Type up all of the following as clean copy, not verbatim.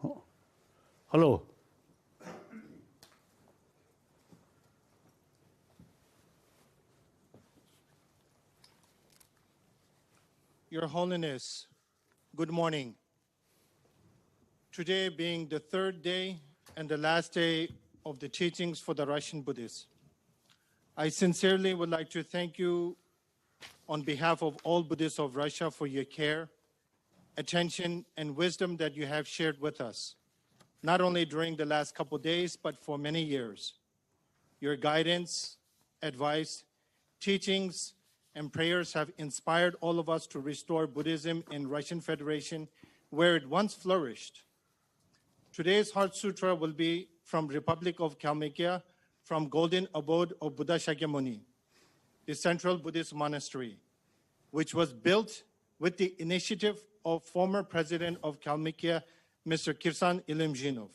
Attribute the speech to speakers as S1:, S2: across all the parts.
S1: Oh, hello.
S2: Your Holiness, good morning. Today being the third day and the last day of the teachings for the Russian Buddhists, I sincerely would like to thank you on behalf of all Buddhists of Russia for your care, attention, and wisdom that you have shared with us, not only during the last couple of days, but for many years. Your guidance, advice, teachings, and prayers have inspired all of us to restore Buddhism in Russian Federation where it once flourished. Today's Heart Sutra will be from Republic of Kalmykia, from Golden Abode of Buddha Shakyamuni, the Central Buddhist Monastery, which was built with the initiative of former President of Kalmykia, Mr. Kirsan Ilimzhinov.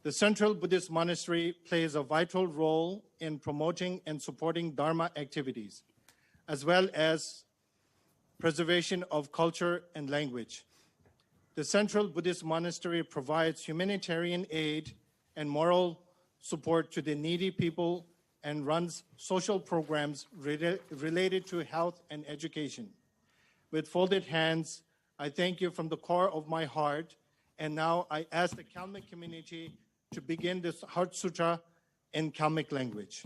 S2: The Central Buddhist Monastery plays a vital role in promoting and supporting Dharma activities, as well as preservation of culture and language. The Central Buddhist Monastery provides humanitarian aid and moral support to the needy people and runs social programs related to health and education. With folded hands, I thank you from the core of my heart, and now I ask the Kalmyk community to begin this Heart Sutra in Kalmyk language.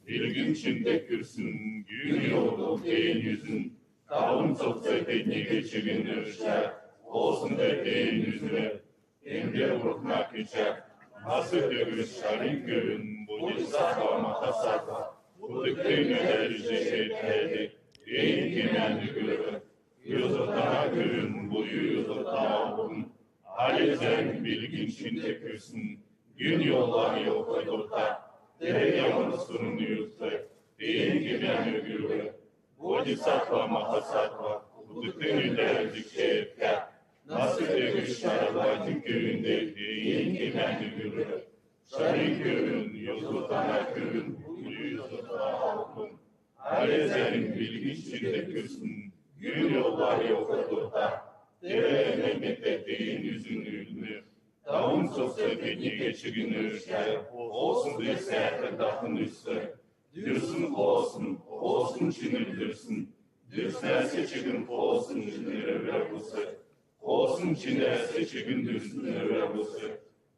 S3: Bir gün içinde kürsün, gün yolu değin yüzün, dağın soksa bedni geçirin ırşar, olsun da değin yüzüne, emre vurtmak içer, nasıl dövüş şarin görün, bodhisattva mahasattva, buddhikten öderce şerhedi, değin kemendi görün, yüzotana görün, bu yüzotana olun, halezen bir gün içinde kürsün, gün yollar yok kodurta, Dereyanın sunun yurtta, değin gibi ögürü, bodhisattva mahasattva, buddhikten öderdik şerhedi, nasıl dövüş şarabacın köyünde, değin kemendi ögürü, şarin köyün, yüzotana köyün, bu yüzotana olun, halezen bir gün içinde kürsün, gün yollar yok kodurta, Dere memlekte değin yüzün ünlü, dağın soksa bedni geçirin ırşar, olsun bir sehre dağın üstü, dürsün olsun çinir dürsün, dürsnerse çıkın olsun çinir övrabısı, olsun çinerse çıkın dürsün övrabısı,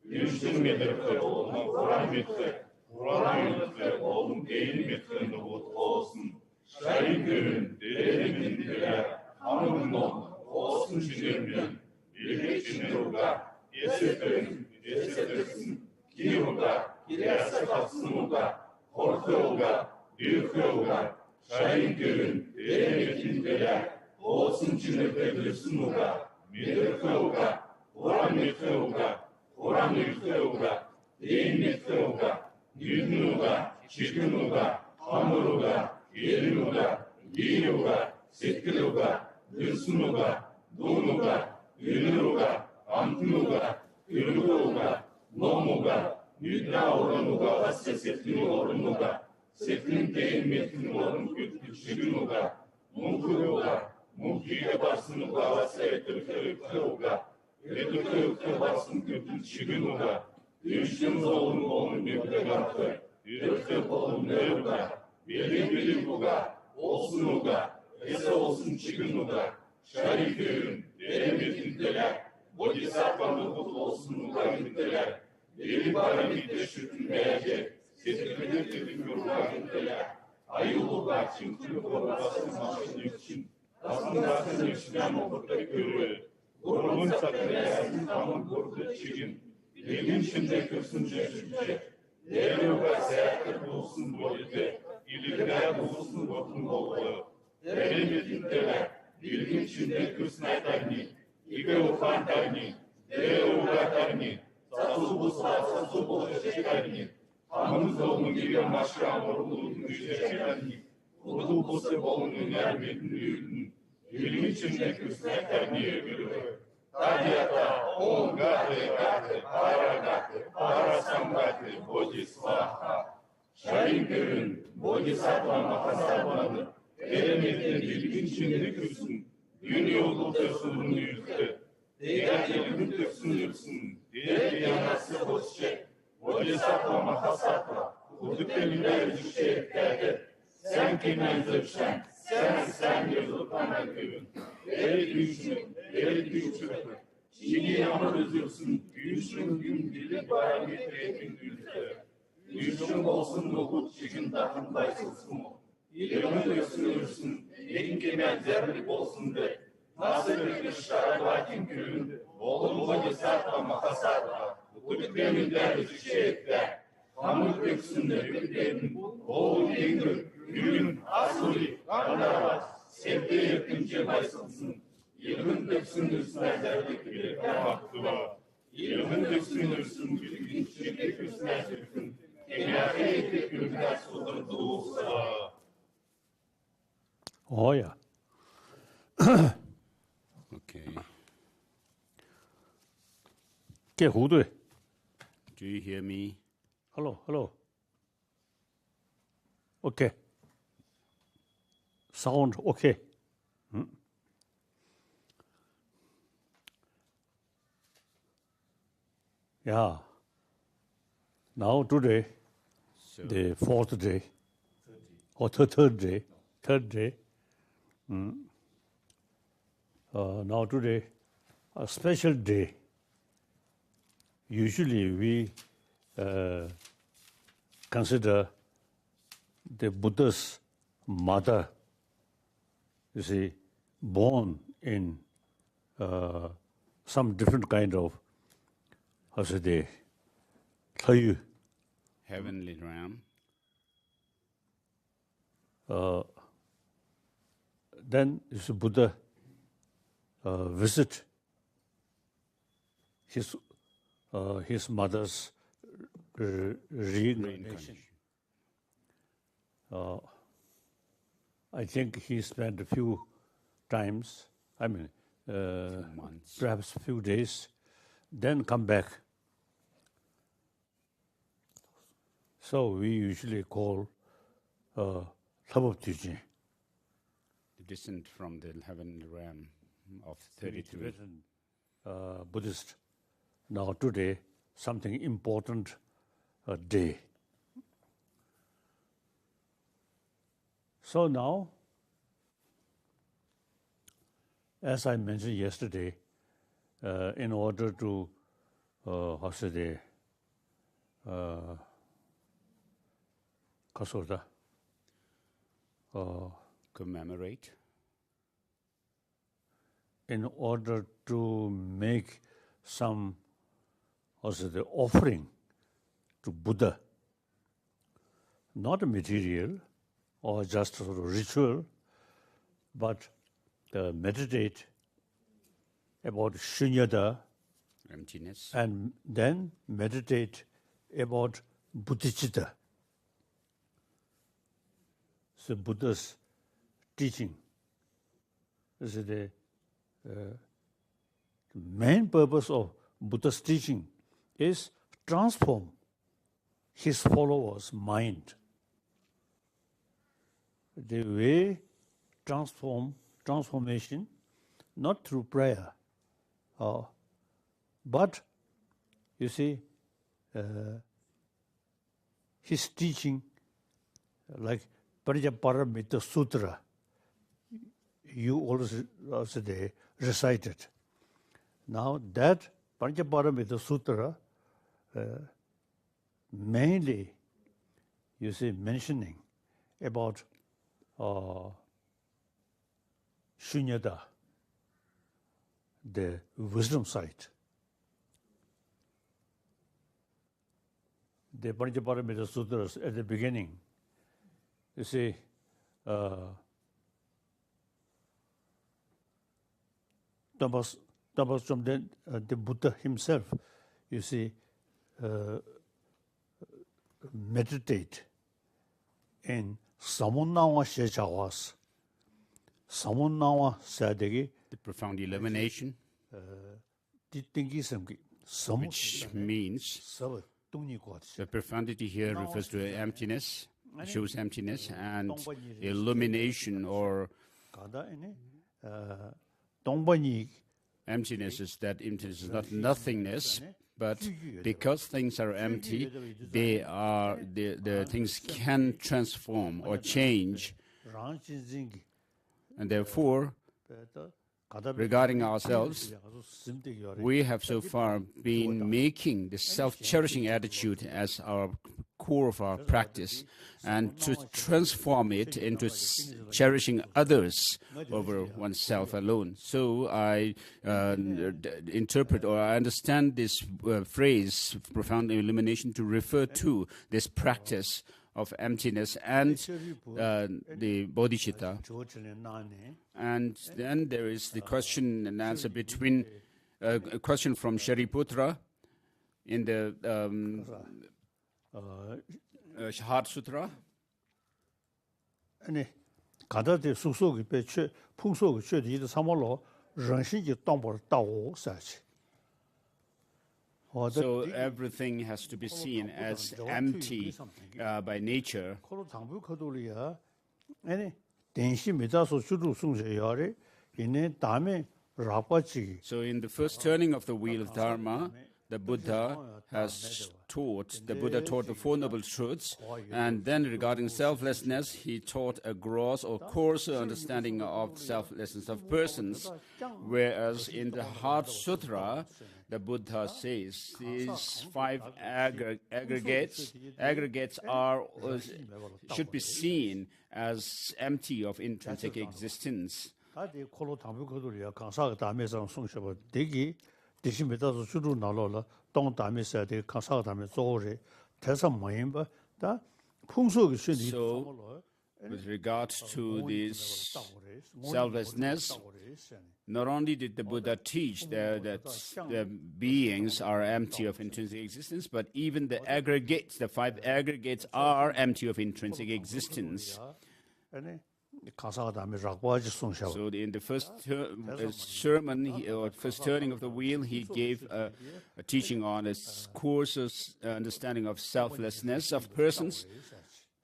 S3: güçlün medirfe olma Kur'an metre, Kur'an yürütfe olun değil metre nubut olsun, şahin görün, deremin diler, hanımın olsun çinirmeyen, bilgi çinir uga, Esetirsin, kiyoga, kirasa katsın uga, korku uga, büyük uga, şahin görün, deremetin beler, olsun çinirde bilsin uga, medirfe uga, Kur'an metre uga, Kur'an metre uga, deyin metre uga, yüzün uga, çirkin uga, hamur uga, yerin uga, giyin uga, setkil uga, bilsin uga, dun uga, yünür uga, antın uga, Yürüdü uga, nom uga, nüdra oran uga, vasya setlin oran uga, setlin deyin metin oran küçükün uga, mumku uga, mumkiyle barsın uga, vasya etirke uga, etirke barsın küçükün uga, düştün olun mübde gartı, yürütke olun ne uga, bilim uga, olsun uga, ese olsun çıkın uga, şariköyün, derin metin deler, Bodhisattva nubut olsun uga müddeler, Yedi paramide sürtünmeyecek, seçilmedir dedik yorullarında ayılığa çıktı korubasın maşını için. Aslında sen işlem okurda görür. Grubun saklayasın tamam kurdu çıkın. Bilgin şimdi kırsınca şüphe. Devruğa seyahatler bulsun boyutu. İlirgaya bulsun okun oğlu. Devletindeler. Bilgin şimdi kırsına tani. İbe ufan tani. Devruğa tani. Sasu bu sasu bu şekerni. Hamız olun gibi maşram orulun müjdeçelerni. Kudu bu sebolun nermetin ürün. Bilgin içinde kırsına tani görür. Tadyata, Om Gate Gate, Parasambhati, Bodhisvaha. Şahin Bodhisattva Mahasabhanı, Eremekten bilgin içinde kırsın. Gün yolu tırsın yüzde. Değer elini tırsın. Değer yanası hoşçe. Bodhisattva Mahasabha, Kudüp'ten düşe derdi. Sen kimen zırşen, sen yazıp bana görün. Eri düşün. Çiğni yağmur üzülsün, güçlün gün dili parametrenin ülke. Güçlün olsun nohut çıkın takım baysılsın mu? Yılını ısınırsın, en kemen zerlik olsun de. Nasıl bir şarabacın gülün, oğlum Bodhisattva Mahasabha, Kudüp'ten düşe etler. Hamur döksünler ülkenin, oğlum engül, gülün, asuli, kandaraz, sevde yakınca baysılsın. Yılın döksünürsün ezerlik bile kamaktıva. Yılın döksünürsün bilgin çiğne küsne sürkün. Enafe ete gülüne sudur doğusa.
S1: Oh, yeah.
S4: Okay.
S1: Okay, who do it?
S4: Do you hear me?
S1: Hello. Okay. Sound okay. Yeah. Now today,
S4: So,
S1: the fourth day, or third day. Now today, a special day. Usually we consider the Buddha's mother, you see, born in some different kind of, how should they,
S4: heavenly realm.
S1: then is Buddha visit his mother's reincarnation. I think he spent a few times,
S4: Months.
S1: perhaps a few days, then come back. So we usually call Sabab teaching.
S4: The descent from the heavenly realm of 32.
S1: Tibetan Buddhist. Now today, something important day. So now, as I mentioned yesterday, in order to,
S4: Commemorate.
S1: in order to make some offering to Buddha, not a material or just sort of ritual, but meditate about shunyata
S4: Emptiness.
S1: and then meditate about bodhichitta. So Buddha's teaching is the main purpose of Buddha's teaching is transform his followers' mind. The way transformation, not through prayer, but you see, his teaching, like Paramita Sutra, you also recited. Now that Paramita Sutra mainly, you see, mentioning about shunyata, the wisdom side. The Panchaparamita Sutras at the beginning, you see, Tapas from the Buddha himself, you see, meditate in Samunawa Shechawas. Samunawa Sadegi,
S4: The profound illumination, which means the profundity here refers to emptiness, shows emptiness, and illumination or emptiness is that emptiness is not nothingness, but because things are empty, the things can transform or change, and therefore, regarding ourselves, we have so far been making the self-cherishing attitude as our core of our practice, and to transform it into cherishing others over oneself alone. So I interpret or I understand this phrase, profound illumination, to refer to this practice of emptiness and the bodhichitta. And then there is the question and answer between a question from Shariputra in the Heart Sutra. So everything has to be seen as empty by nature. So in the first turning of the wheel of Dharma, the Buddha has taught, the Four Noble Truths, and then regarding selflessness, he taught a gross or coarser understanding of selflessness of persons, whereas in the Heart Sutra, the Buddha says these five aggregates are should be seen as empty of intrinsic existence. So, with regards to this selflessness, not only did the Buddha teach that the beings are empty of intrinsic existence, but even the aggregates, the five aggregates, are empty of intrinsic existence. So in the first sermon, or first turning of the wheel, he gave a teaching on a course understanding of selflessness of persons.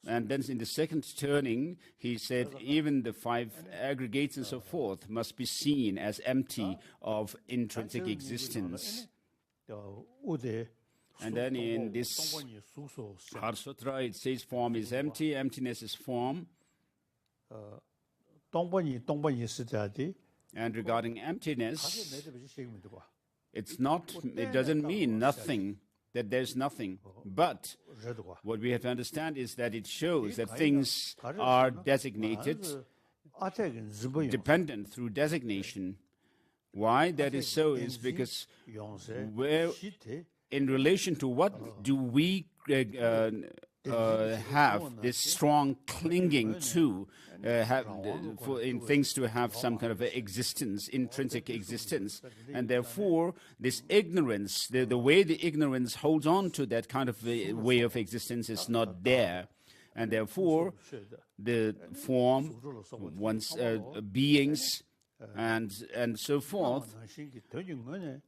S4: And then in the second turning, he said even the five aggregates and so forth must be seen as empty of intrinsic existence. And then in this Heart Sutra, it says form is empty, emptiness is form. And regarding emptiness, it doesn't mean nothing, that there's nothing. But what we have to understand is that it shows that things are designated, dependent through designation. Why that is so is because in relation to what do we have this strong clinging to, in things to have some kind of existence, intrinsic existence. And therefore, this ignorance, the way the ignorance holds on to that kind of way of existence is not there. And therefore, the form, one's beings, and so forth,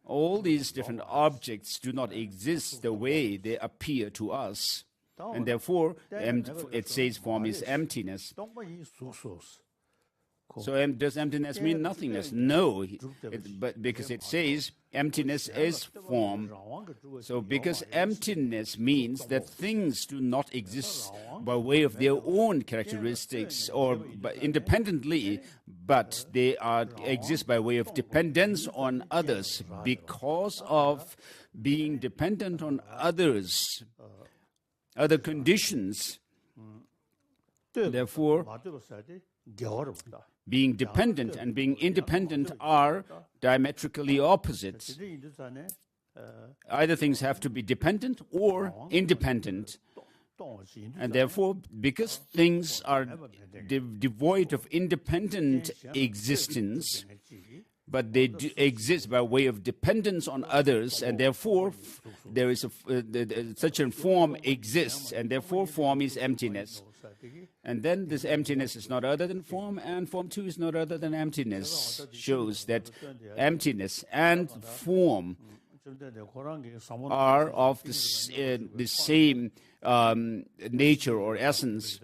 S4: all these different objects do not exist the way they appear to us. And therefore, it says form is emptiness. So does emptiness mean nothingness? No, but because it says emptiness is form. So because emptiness means that things do not exist by way of their own characteristics or independently, but they exist by way of dependence on others. Because of being dependent on others, other conditions, therefore, being dependent and being independent are diametrically opposite. Either things have to be dependent or independent. And therefore, because things are devoid of independent existence, but they exist by way of dependence on others, and therefore there is such a form exists, and therefore form is emptiness. And then this emptiness is not other than form, and form too is not other than emptiness. Shows that emptiness and form are of the same nature or essence.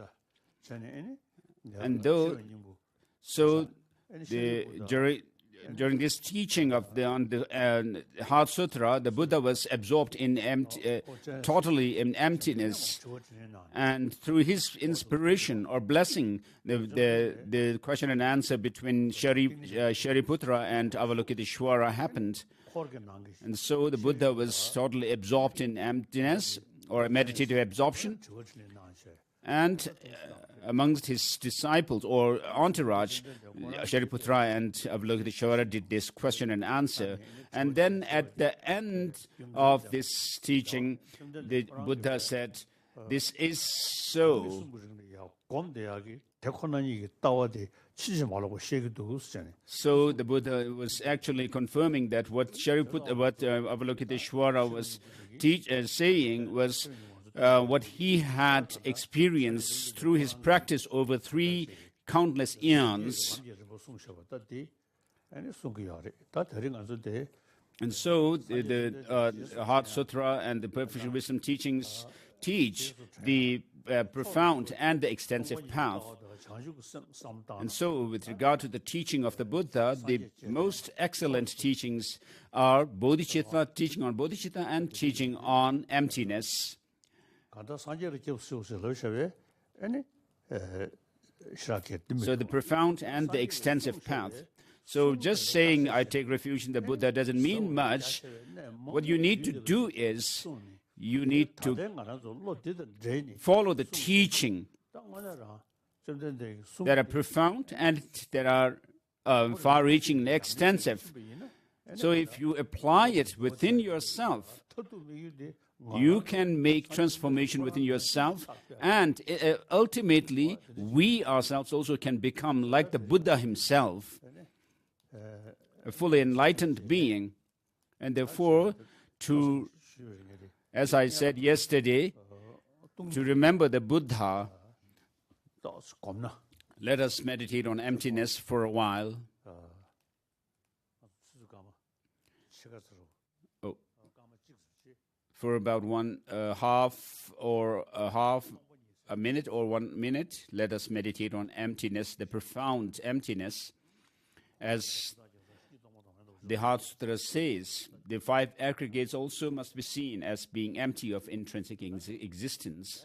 S4: And during this teaching of the Heart Sutra, the Buddha was absorbed in totally in emptiness, and through his inspiration or blessing, the question and answer between Shariputra and Avalokiteshvara happened, and so the Buddha was totally absorbed in emptiness or meditative absorption, and amongst his disciples or entourage, Shariputra and Avalokiteshvara did this question and answer. And then at the end of this teaching, the Buddha said, "This is so." So the Buddha was actually confirming that what Avalokiteshvara was saying was what he had experienced through his practice over 3 countless eons. And so the Heart Sutra and the Perfect Wisdom teachings teach the profound and the extensive path. And so with regard to the teaching of the Buddha, the most excellent teachings are bodhichitta, teaching on bodhichitta, and teaching on emptiness. So the profound and the extensive path. So just saying I take refuge in the Buddha doesn't mean much. What you need to do is you need to follow the teaching that are profound and that are far-reaching and extensive. So if you apply it within yourself, you can make transformation within yourself, and ultimately we ourselves also can become like the Buddha himself, a fully enlightened being. And therefore, as I said yesterday, to remember the Buddha, let us meditate on emptiness for a while. For about a minute or 1 minute, let us meditate on emptiness, the profound emptiness. As the Heart Sutra says, the 5 aggregates also must be seen as being empty of intrinsic existence.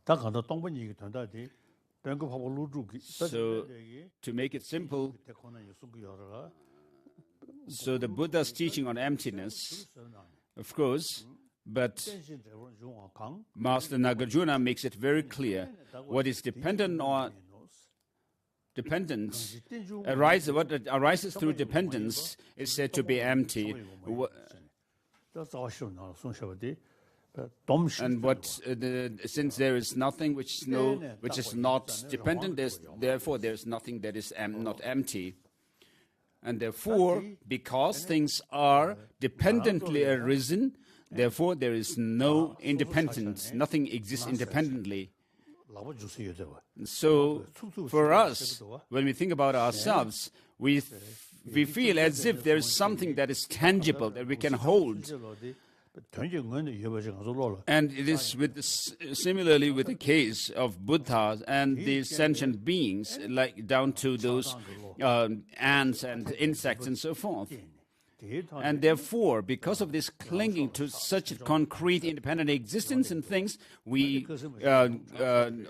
S4: So, to make it simple, so the Buddha's teaching on emptiness, of course, but Master Nagarjuna makes it very clear what is dependent on dependence arises. What arises through dependence is said to be empty. And since there is nothing which is not dependent, therefore there is nothing that is not empty. And therefore, because things are dependently arisen, therefore there is no independence. Nothing exists independently. So, for us, when we think about ourselves, we feel as if there is something that is tangible, that we can hold.
S1: And
S4: it is similarly with the case of Buddha and the sentient beings, like down to those ants and insects and so forth. And therefore, because of this clinging to such a concrete, independent existence and things, we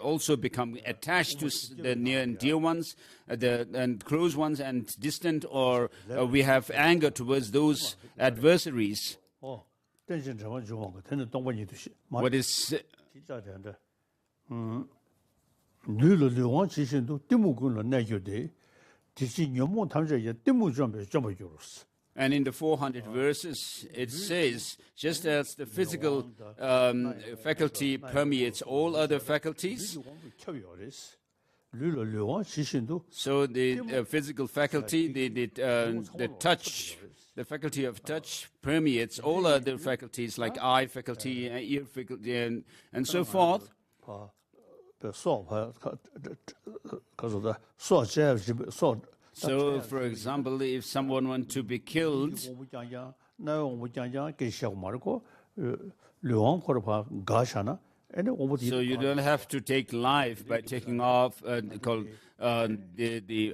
S4: also become attached to the near and dear ones, and close ones and distant, or we have anger towards those adversaries. What is and in the 400 verses, it says, just as the physical faculty permeates all other faculties, so the physical faculty, the touch, the faculty of touch permeates all other faculties, like eye faculty, ear faculty, and so forth. So, for example, if someone wants to be killed, so you don't have to take life by taking off the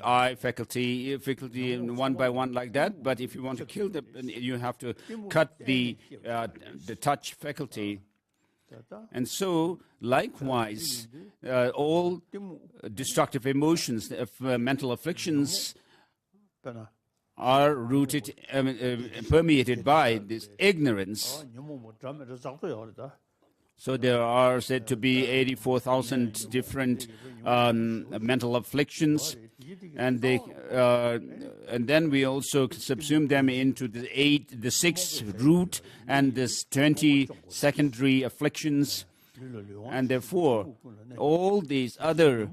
S4: eye faculty, ear faculty, one by one like that. But if you want to kill them, you have to cut the touch faculty. And so, likewise, all destructive emotions, mental afflictions, are rooted, permeated by this ignorance. So there are said to be 84,000 different mental afflictions, and then we also subsume them into the 6 root and the 20 secondary afflictions, and therefore all these other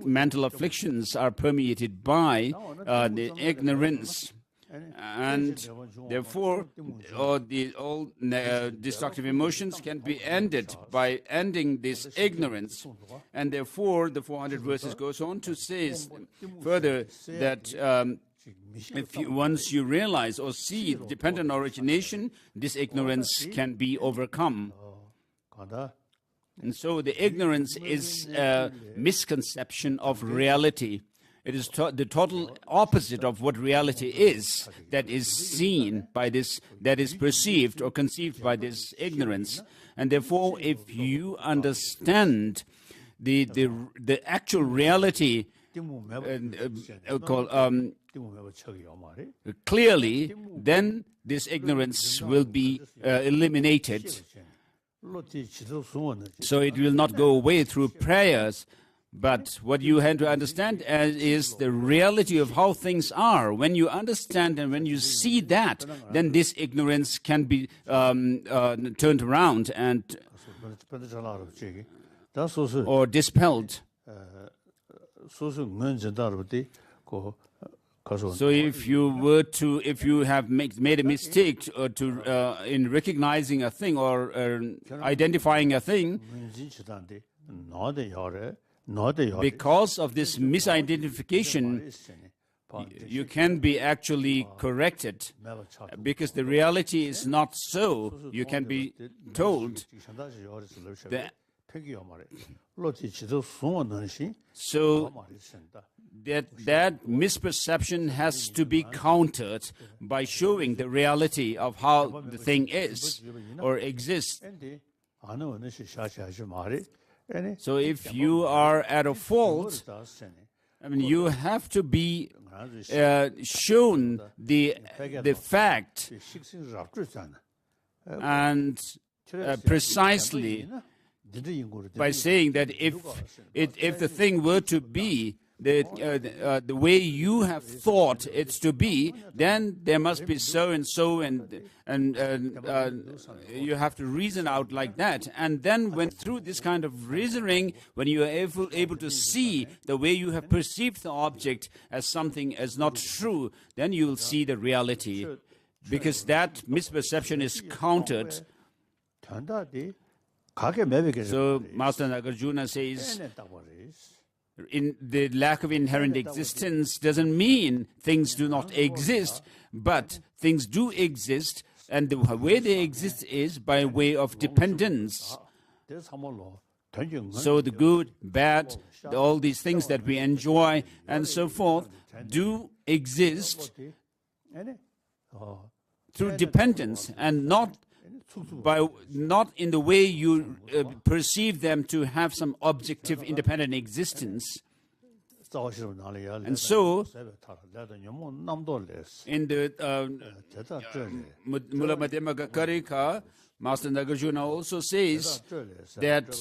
S4: mental afflictions are permeated by the ignorance. And therefore, all destructive emotions can be ended by ending this ignorance. And therefore, the 400 verses goes on to say further that once you realize or see dependent origination, this ignorance can be overcome. And so the ignorance is a misconception of reality. It is the total opposite of what reality is, that is seen by this, that is perceived or conceived by this ignorance. And therefore, if you understand the actual reality clearly, then this ignorance will be eliminated. So it will not go away through prayers. But what you have to understand is the reality of how things are. When you understand and when you see that, then this ignorance can be turned around and or dispelled. So if you have made a mistake in recognizing a thing or identifying a thing, because of this misidentification, you can be actually corrected, because the reality is not so. You can be told that. So that misperception has to be countered by showing the reality of how the thing is or exists. So if you are at a fault, you have to be shown the fact, and precisely by saying that if the thing were to be the way you have thought it's to be, then there must be so and so, and you have to reason out like that. And then when through this kind of reasoning, when you are able to see the way you have perceived the object as something as not true, then you will see the reality, because that misperception is countered. So Master Nagarjuna says, in the lack of inherent existence doesn't mean things do not exist, but things do exist And the way they exist is by way of dependence. So the good, bad, all these things that we enjoy and so forth do exist through dependence and not in the way you perceive them to have some objective independent existence. And so, in the Mula Madhyamaka Karika, Master Nagarjuna also says that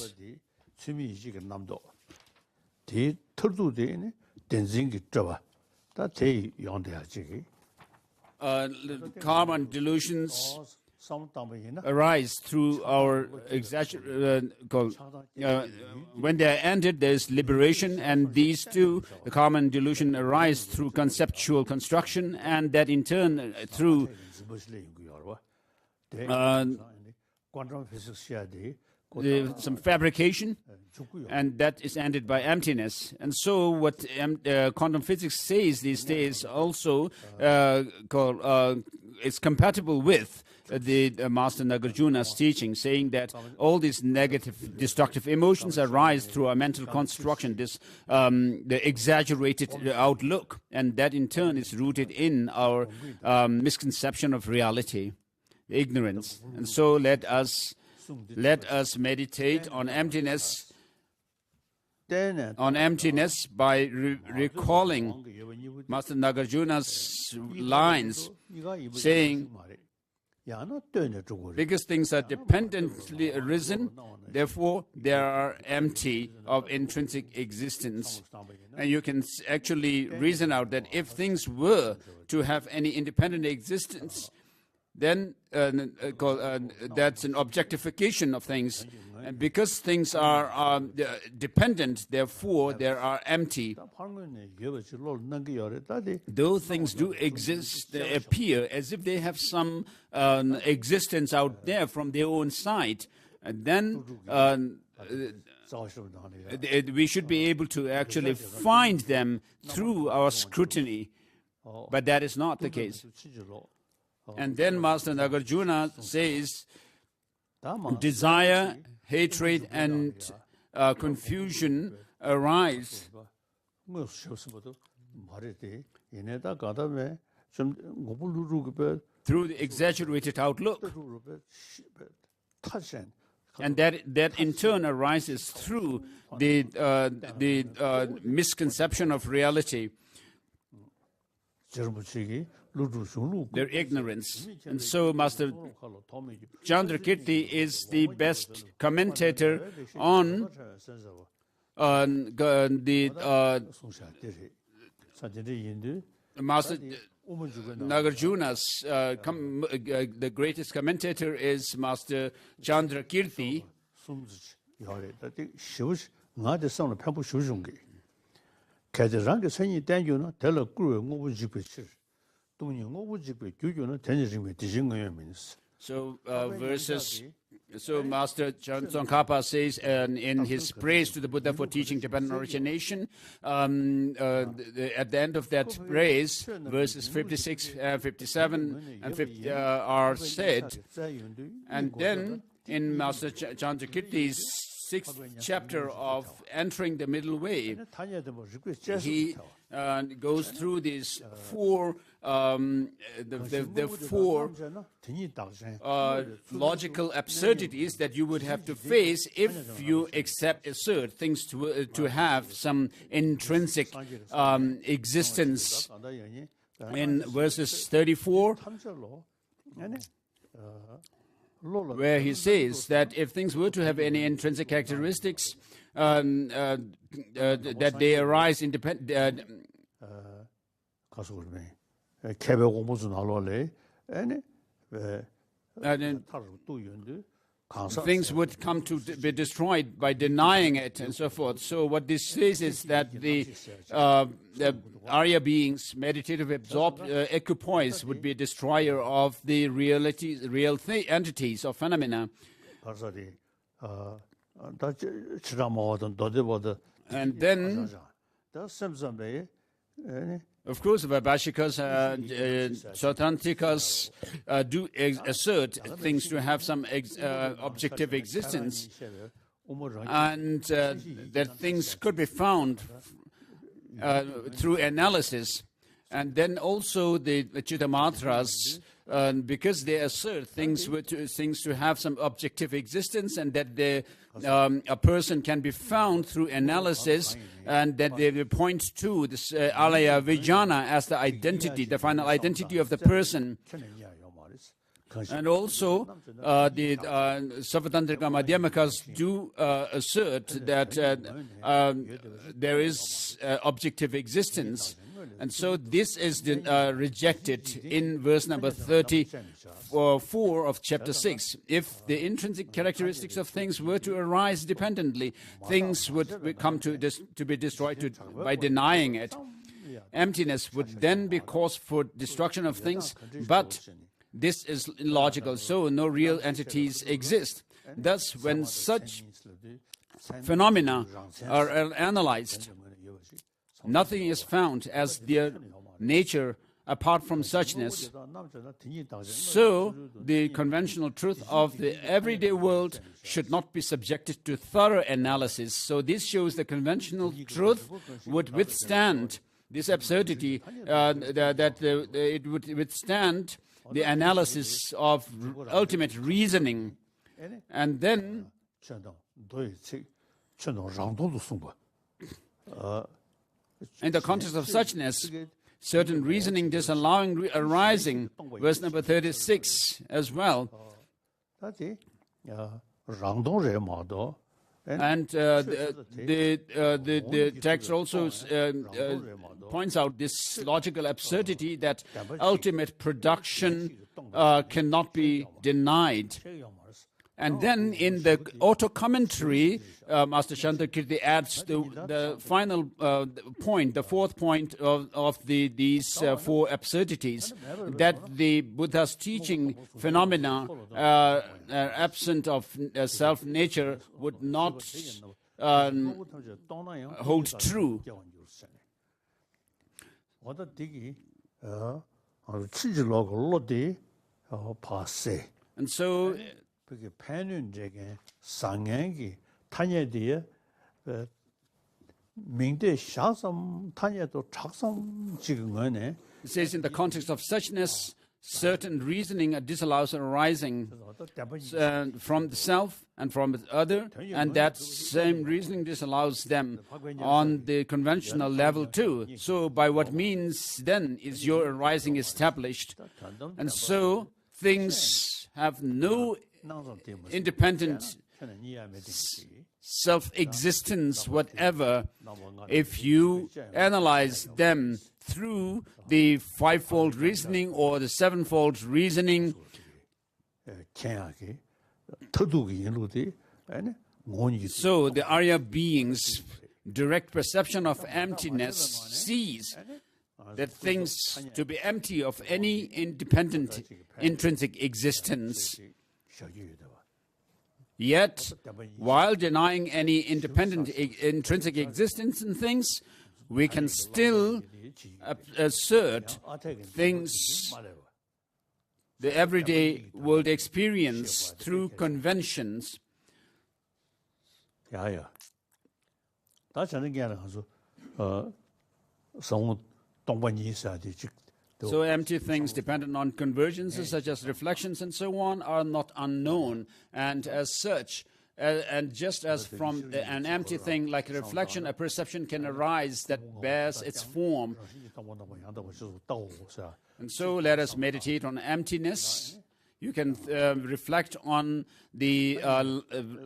S4: karma and delusions arise through our when they are ended, there is liberation, and these two, the karma and delusion, arise through conceptual construction, and that in turn through some fabrication, and that is ended by emptiness. And so what quantum physics says these days also is compatible with the Master Nagarjuna's teaching, saying that all these negative, destructive emotions arise through our mental construction, the exaggerated outlook, and that in turn is rooted in our misconception of reality, ignorance. And so let us meditate on emptiness by recalling Master Nagarjuna's lines, saying, because things are dependently arisen, therefore they are empty of intrinsic existence. And you can actually reason out that if things were to have any independent existence, then that's an objectification of things. And because things are dependent, therefore they are empty. Though things do exist, they appear as if they have some existence out there from their own side. And then we should be able to actually find them through our scrutiny. But that is not the case. And then Master Nagarjuna says, desire, hatred, and confusion arise through the exaggerated outlook. And that in turn arises through the misconception of reality, their ignorance. And so Master Chandrakirti is the best commentator on Master Nagarjuna's, the greatest commentator is Master Chandrakirti. So Master Tsongkhapa says in his praise to the Buddha for teaching dependent origination, at the end of that praise, verses 56, 57, and 50 are said. And then in Master Chandrakirti's 6th chapter of Entering the Middle Way, he goes through these four logical absurdities that you would have to face if you assert things to have some intrinsic existence. In verses 34, where he says that if things were to have any intrinsic characteristics, that they arise independent. Things would come to be destroyed by denying it and so forth. So what this says is that the Arya beings, meditative equipoise, would be a destroyer of the real entities or phenomena. And then Of course, Vaibhashikas, Sautrantikas do assert things to have some objective existence, and that things could be found through analysis. And then also the Chittamatras, because they assert things to have some objective existence, and that a person can be found through analysis, and that they will point to this alaya vijnana as the identity, the final identity of the person. And also, the Savatantrika Madhyamakas do assert that there is objective existence. And so this is rejected in verse number 34 of chapter 6. If the intrinsic characteristics of things were to arise dependently, things would come to be destroyed by denying it. Emptiness would then be cause for destruction of things, but this is illogical, so no real entities exist. Thus, when such phenomena are analyzed, nothing is found as their nature apart from suchness. So, the conventional truth of the everyday world should not be subjected to thorough analysis. So, this shows the conventional truth would withstand this absurdity, that it would withstand the analysis of ultimate reasoning. And then in the context of suchness, certain reasoning disallowing arising, verse number 36 as well. And the text also points out this logical absurdity that ultimate production cannot be denied. And then in the auto-commentary, Master Shantakirti adds the final point, the fourth point of these four absurdities, that the Buddha's teaching phenomena absent of self-nature would not hold true. And so it says in the context of suchness, certain reasoning disallows arising from the self and from the other, and that same reasoning disallows them on the conventional level too. So by what means then is your arising established? And so things have no independent self-existence whatever if you analyze them through the fivefold reasoning or the sevenfold reasoning. So the Arya beings' direct perception of emptiness sees that things to be empty of any independent intrinsic existence. Yet, while denying any independent intrinsic existence in things, we can still assert things the everyday world experience through conventions. So empty things dependent on convergences such as reflections and so on are not unknown, and as such, and just as from an empty thing like a reflection, a perception can arise that bears its form. And so let us meditate on emptiness. You can reflect on the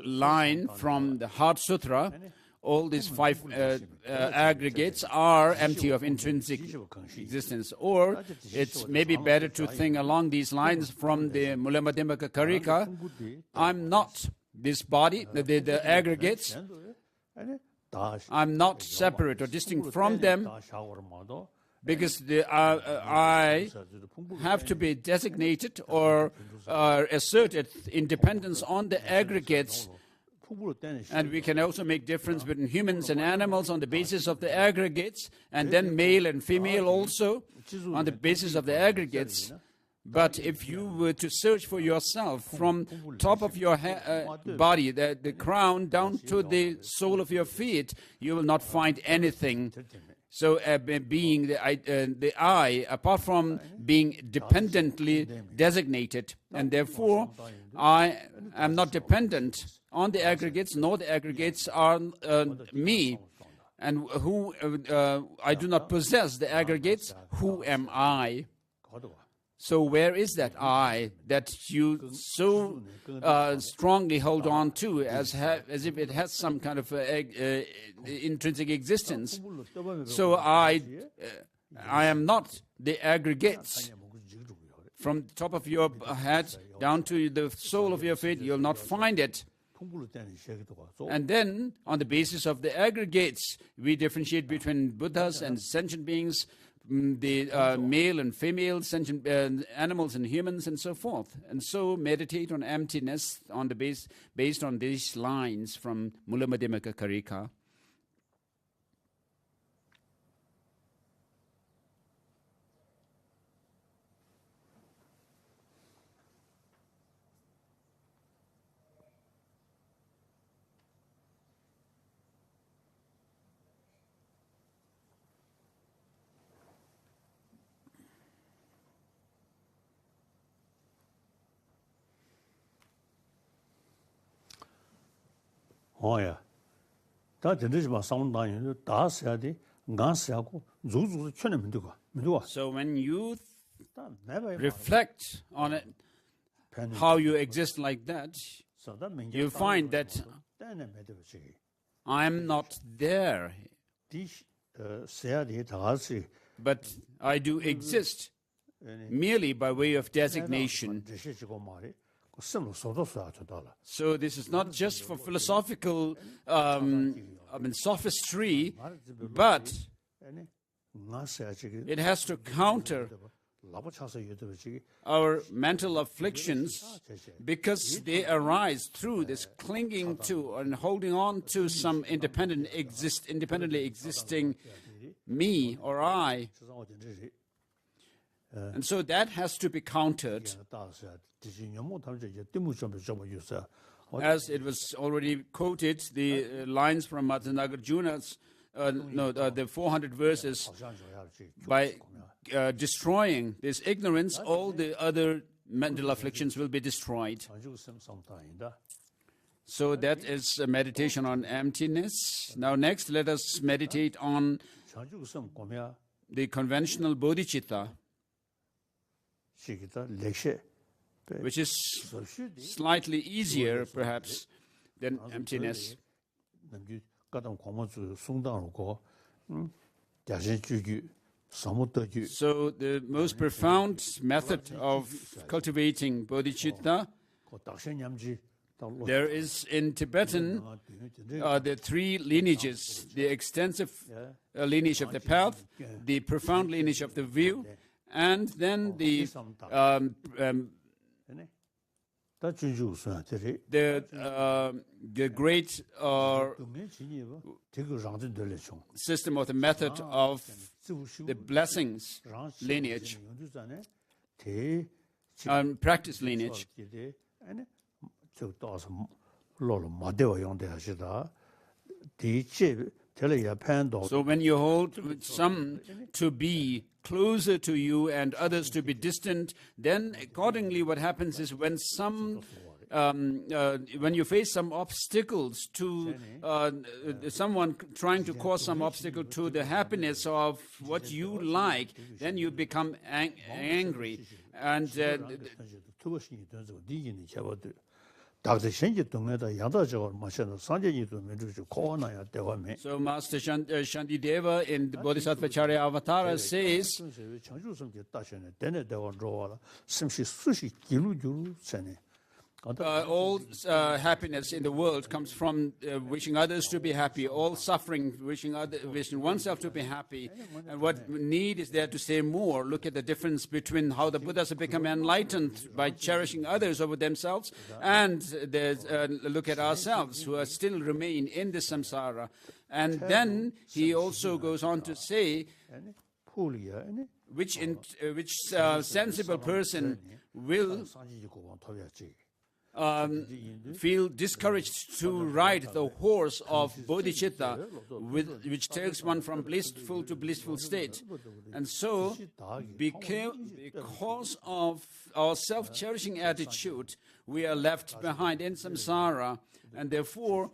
S4: line from the Heart Sutra. All these five aggregates are empty of intrinsic existence. Or it's maybe better to think along these lines from the Mullamadhyamaka Karika. I'm not this body, the aggregates. I'm not separate or distinct from them, because I have to be designated or asserted independence on the aggregates And we can also make difference between humans and animals on the basis of the aggregates, and then male and female also on the basis of the aggregates. But if you were to search for yourself from top of your body, the crown, down to the sole of your feet, you will not find anything. So being the I, apart from being dependently designated, and therefore I am not dependent on the aggregates, nor the aggregates are me. And who I do not possess the aggregates, who am I? So where is that I that you so strongly hold on to as if it has some kind of intrinsic existence? So I am not the aggregates. From the top of your head down to the sole of your feet, you'll not find it. And then, on the basis of the aggregates, we differentiate between Buddhas and sentient beings, the male and female sentient animals and humans, and so forth. And so meditate on emptiness on the based on these lines from Mula Madhyamaka Karika.
S1: Oh yeah. So when
S4: you reflect on it, how you exist like that, you find that I am not there, but I do exist merely by way of designation. So this is not just for philosophical sophistry, but it has to counter our mental afflictions, because they arise through this clinging to and holding on to some independently existing me or I. And so that has to be countered. As it was already quoted, the lines from Nagarjuna's, the 400 verses, by destroying this ignorance, all the other mental afflictions will be destroyed. So that is a meditation on emptiness. Now next, let us meditate on the conventional bodhichitta, which is slightly easier, perhaps, than emptiness. So the most profound method of cultivating bodhicitta, there is in Tibetan the three lineages: the extensive lineage of the path, the profound lineage of the view, and then the great system of the method of the blessings lineage, practice lineage. So when you hold some to be closer to you and others to be distant, then accordingly what happens is when you face some obstacles to someone trying to cause some obstacle to the happiness of what you like, then you become angry. And so Master Shantideva in the Bodhisattvacharya Avatara says, all happiness in the world comes from wishing others to be happy. All suffering, wishing oneself to be happy. And what need is there to say more? Look at the difference between how the Buddhas have become enlightened by cherishing others over themselves, and look at ourselves who are still remain in the samsara. And then he also goes on to say, which sensible person will feel discouraged to ride the horse of bodhichitta, which takes one from blissful to blissful state. And so, because of our self-cherishing attitude, we are left behind in samsara, and therefore,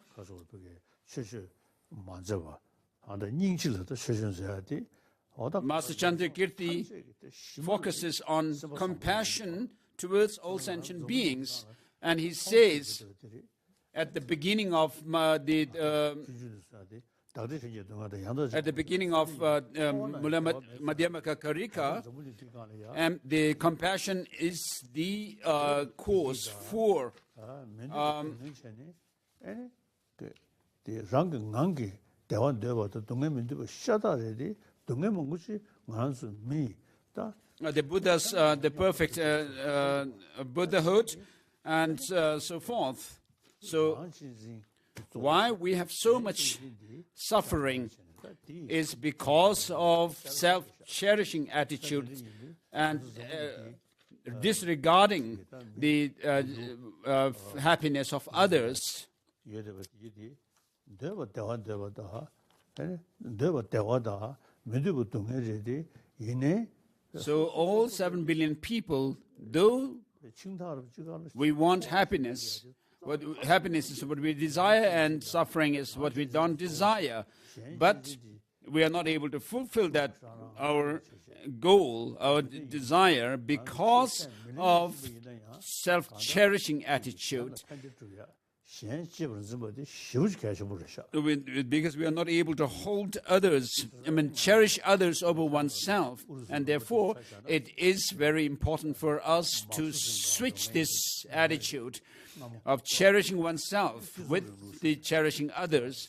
S4: Master Chandrakirti focuses on compassion towards all sentient beings, and he says at the beginning of Madhyamaka Karika, the compassion is the cause for the Buddha's, the perfect Buddhahood, and so forth. So why we have so much suffering is because of self-cherishing attitude and disregarding the happiness of others. So all 7 billion people, though we want happiness, happiness is what we desire and suffering is what we don't desire, but we are not able to fulfill that, our goal, our desire, because of self-cherishing attitude. Because we are not able to hold others, cherish others over oneself, and therefore it is very important for us to switch this attitude of cherishing oneself with the cherishing others.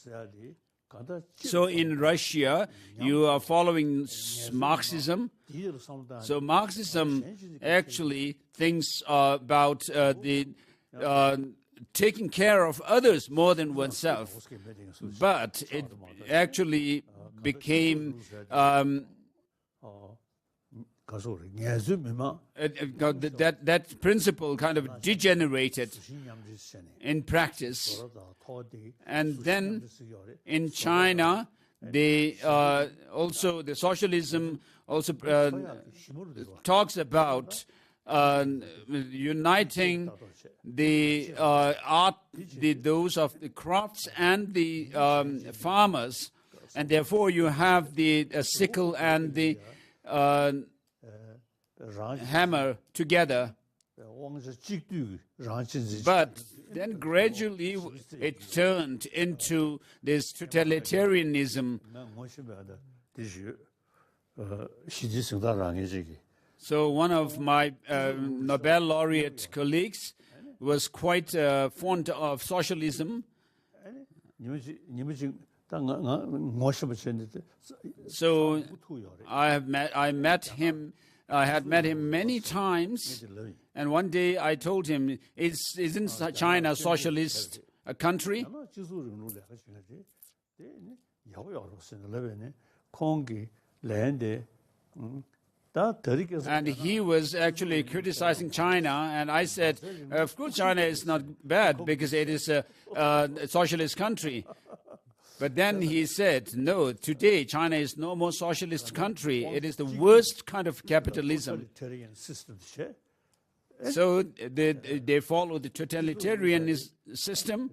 S4: So in Russia, you are following Marxism. So Marxism actually thinks about the taking care of others more than oneself, but it actually became that principle kind of degenerated in practice. And then in China, they also the socialism also talks about uniting the those of the crafts and the farmers, and therefore you have the sickle and the hammer together. But then gradually it turned into this totalitarianism. So one of my Nobel laureate colleagues was quite fond of socialism. So I had met him many times, and one day I told him, isn't China a socialist country? And he was actually criticizing China, and I said, of course China is not bad because it is a socialist country. But then he said, no, today China is no more socialist country. It is the worst kind of capitalism. So they follow the totalitarian system.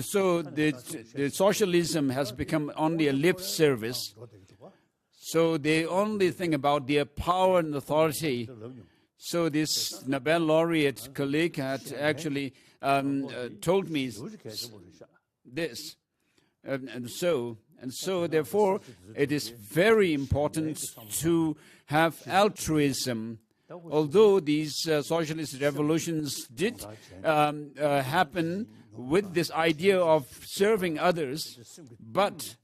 S4: So the socialism has become only a lip service. So they only think about their power and authority. So this Nobel laureate colleague had actually told me this. And so therefore, it is very important to have altruism although these socialist revolutions did happen with this idea of serving others, but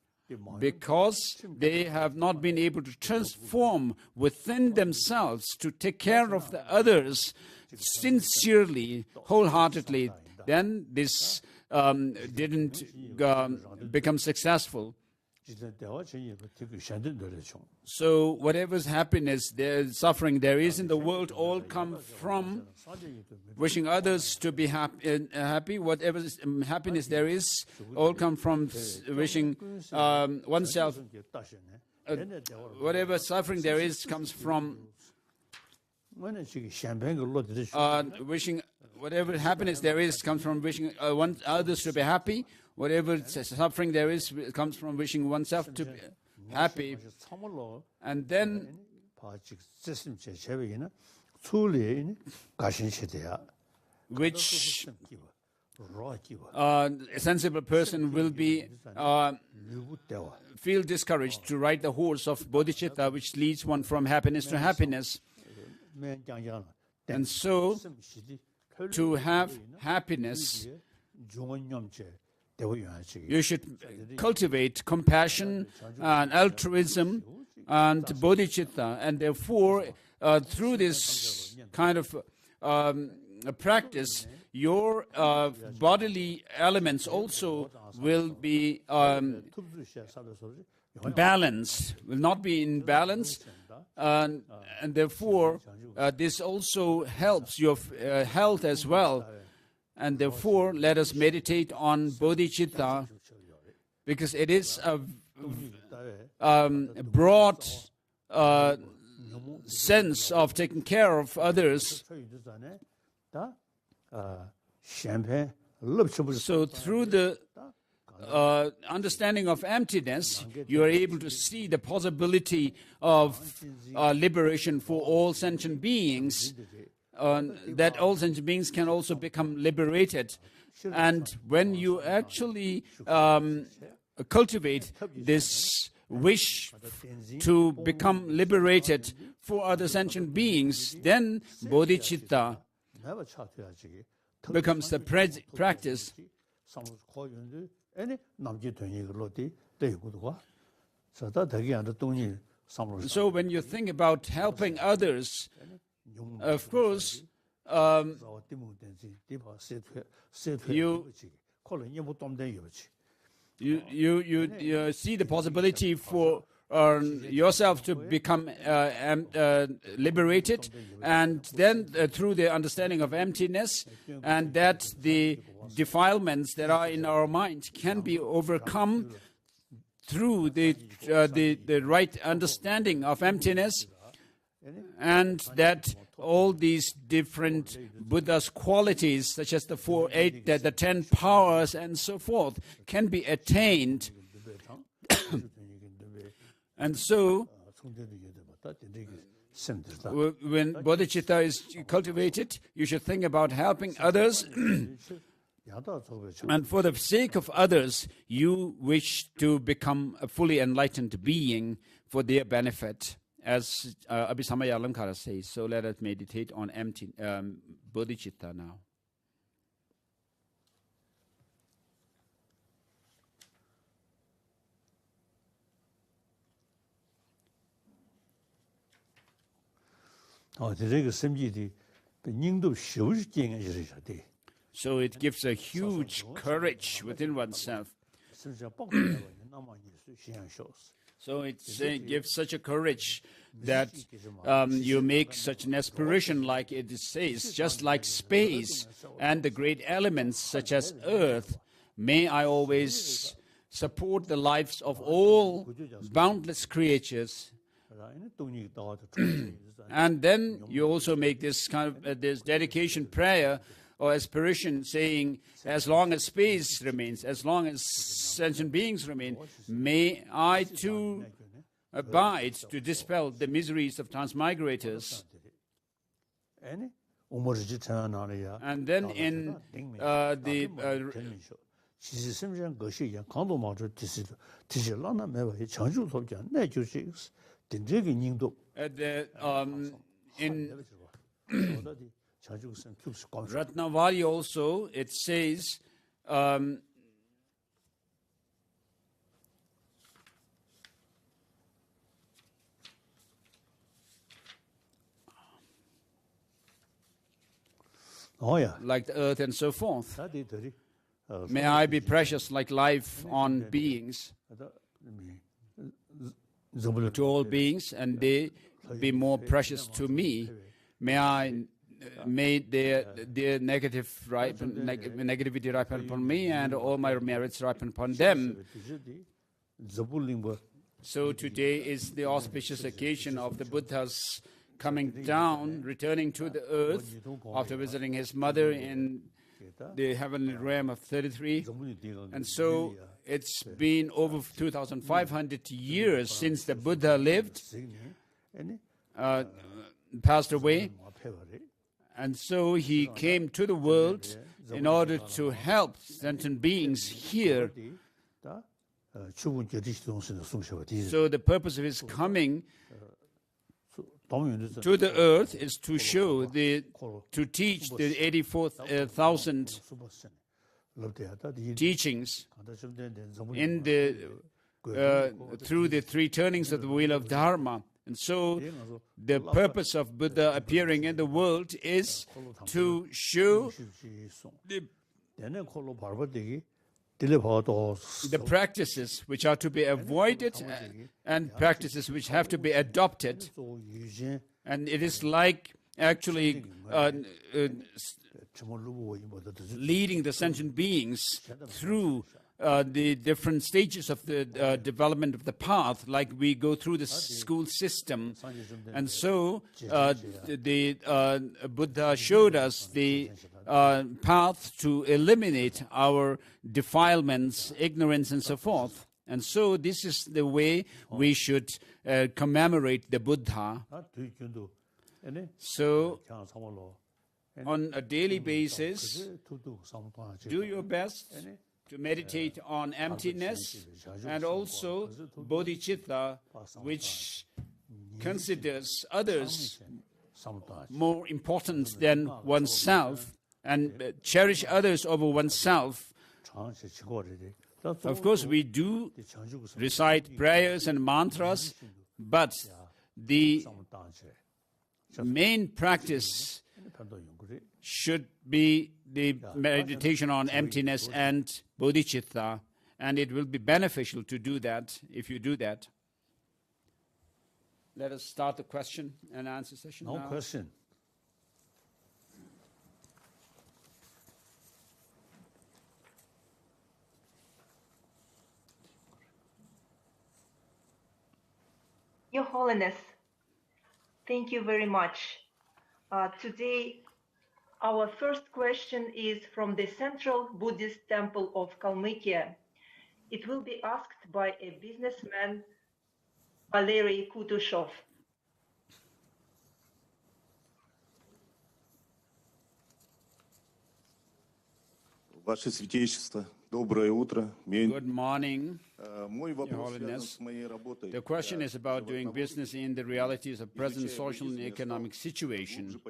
S4: because they have not been able to transform within themselves to take care of the others sincerely, wholeheartedly, then this didn't become successful. So whatever happiness, suffering there is in the world all come from wishing others to be happy. Whatever happiness there is all come from wishing oneself. Whatever suffering there is comes from wishing. Whatever happiness there is comes from wishing others to be happy. Whatever suffering there is comes from wishing oneself to be happy. And then which a sensible person will be feel discouraged to ride the horse of bodhichitta, which leads one from happiness to happiness. And so, to have happiness, you should cultivate compassion and altruism and bodhichitta, and therefore, through this kind of practice, your bodily elements also will be balanced, will not be in balance, and therefore, this also helps your health as well. And therefore, let us meditate on bodhicitta, because it is a broad sense of taking care of others. So through the understanding of emptiness, you are able to see the possibility of liberation for all sentient beings. That all sentient beings can also become liberated. And when you actually cultivate this wish to become liberated for other sentient beings, then bodhicitta becomes the practice. So when you think about helping others, of course, you see the possibility for yourself to become liberated, and then through the understanding of emptiness, and that the defilements that are in our mind can be overcome through the right understanding of emptiness, and that all these different Buddha's qualities, such as the 10 powers and so forth, can be attained. And so, when bodhicitta is cultivated, you should think about helping others. And for the sake of others, you wish to become a fully enlightened being for their benefit. As Abhisamaya Alamkara says, so let us meditate on bodhicitta now. So it gives a huge courage within oneself. So it gives such a courage that you make such an aspiration, like it says, just like space and the great elements such as earth. May I always support the lives of all boundless creatures. And then you also make this kind of this dedication prayer or aspiration, saying, as long as space remains, as long as sentient beings remain, may I too abide to dispel the miseries of transmigrators. And then in in Ratnavali also, it says, like the earth and so forth. May I be precious like life on beings, to all beings, and they be more precious to me. May their negativity ripen upon me, and all my merits ripen upon them. So today is the auspicious occasion of the Buddha's coming down, returning to the earth after visiting his mother in the heavenly realm of 33. And so it's been over 2,500 years since the Buddha lived, passed away. And so he came to the world in order to help sentient beings here. So the purpose of his coming to the earth is to show to teach the 84,000 teachings in through the three turnings of the wheel of Dharma. And so the purpose of Buddha appearing in the world is to show the practices which are to be avoided and practices which have to be adopted. And it is like actually leading the sentient beings through the different stages of the development of the path, like we go through the school system. And so the Buddha showed us the path to eliminate our defilements, ignorance, and so forth. And so this is the way we should commemorate the Buddha. So on a daily basis, do your best to meditate on emptiness and also bodhichitta, which considers others more important than oneself and cherish others over oneself. Of course, we do recite prayers and mantras, but the main practice should be the meditation on emptiness and bodhichitta, and it will be beneficial to do that if you do that. Let us start the question and answer session now.
S1: Question.
S5: Your Holiness, thank you very much. Today, our first question is from the Central Buddhist Temple of Kalmykia. It will be asked by a businessman, Valery Kutushov.
S6: Ваше Святейшество, доброе утро.
S4: Good morning, Your Holiness. The question is about doing business in the realities of present social and economic situation.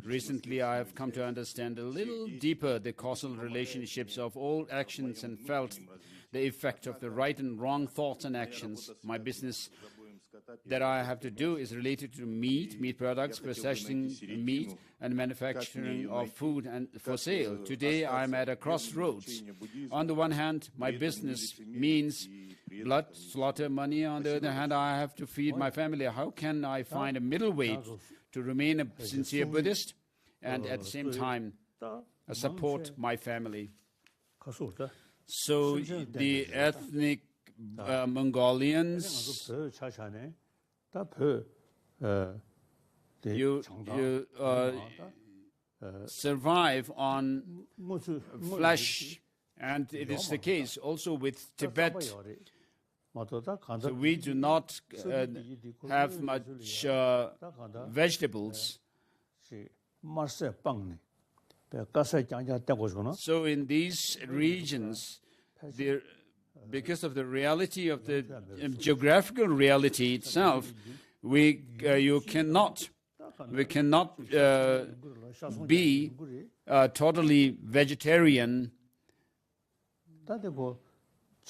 S4: Recently, I have come to understand a little deeper the causal relationships of all actions and felt the effect of the right and wrong thoughts and actions. My business that I have to do is related to meat products, processing meat, and manufacturing of food and for sale. Today, I'm at a crossroads. On the one hand, my business means blood, slaughter, money. On the other hand, I have to feed my family. How can I find a middle way to remain a sincere Buddhist and at the same time support my family? So the ethnic Mongolians, you survive on flesh, and it is the case also with Tibet. So we do not have much vegetables. So in these regions, because of the reality of the geographical reality itself, you cannot we cannot be totally vegetarian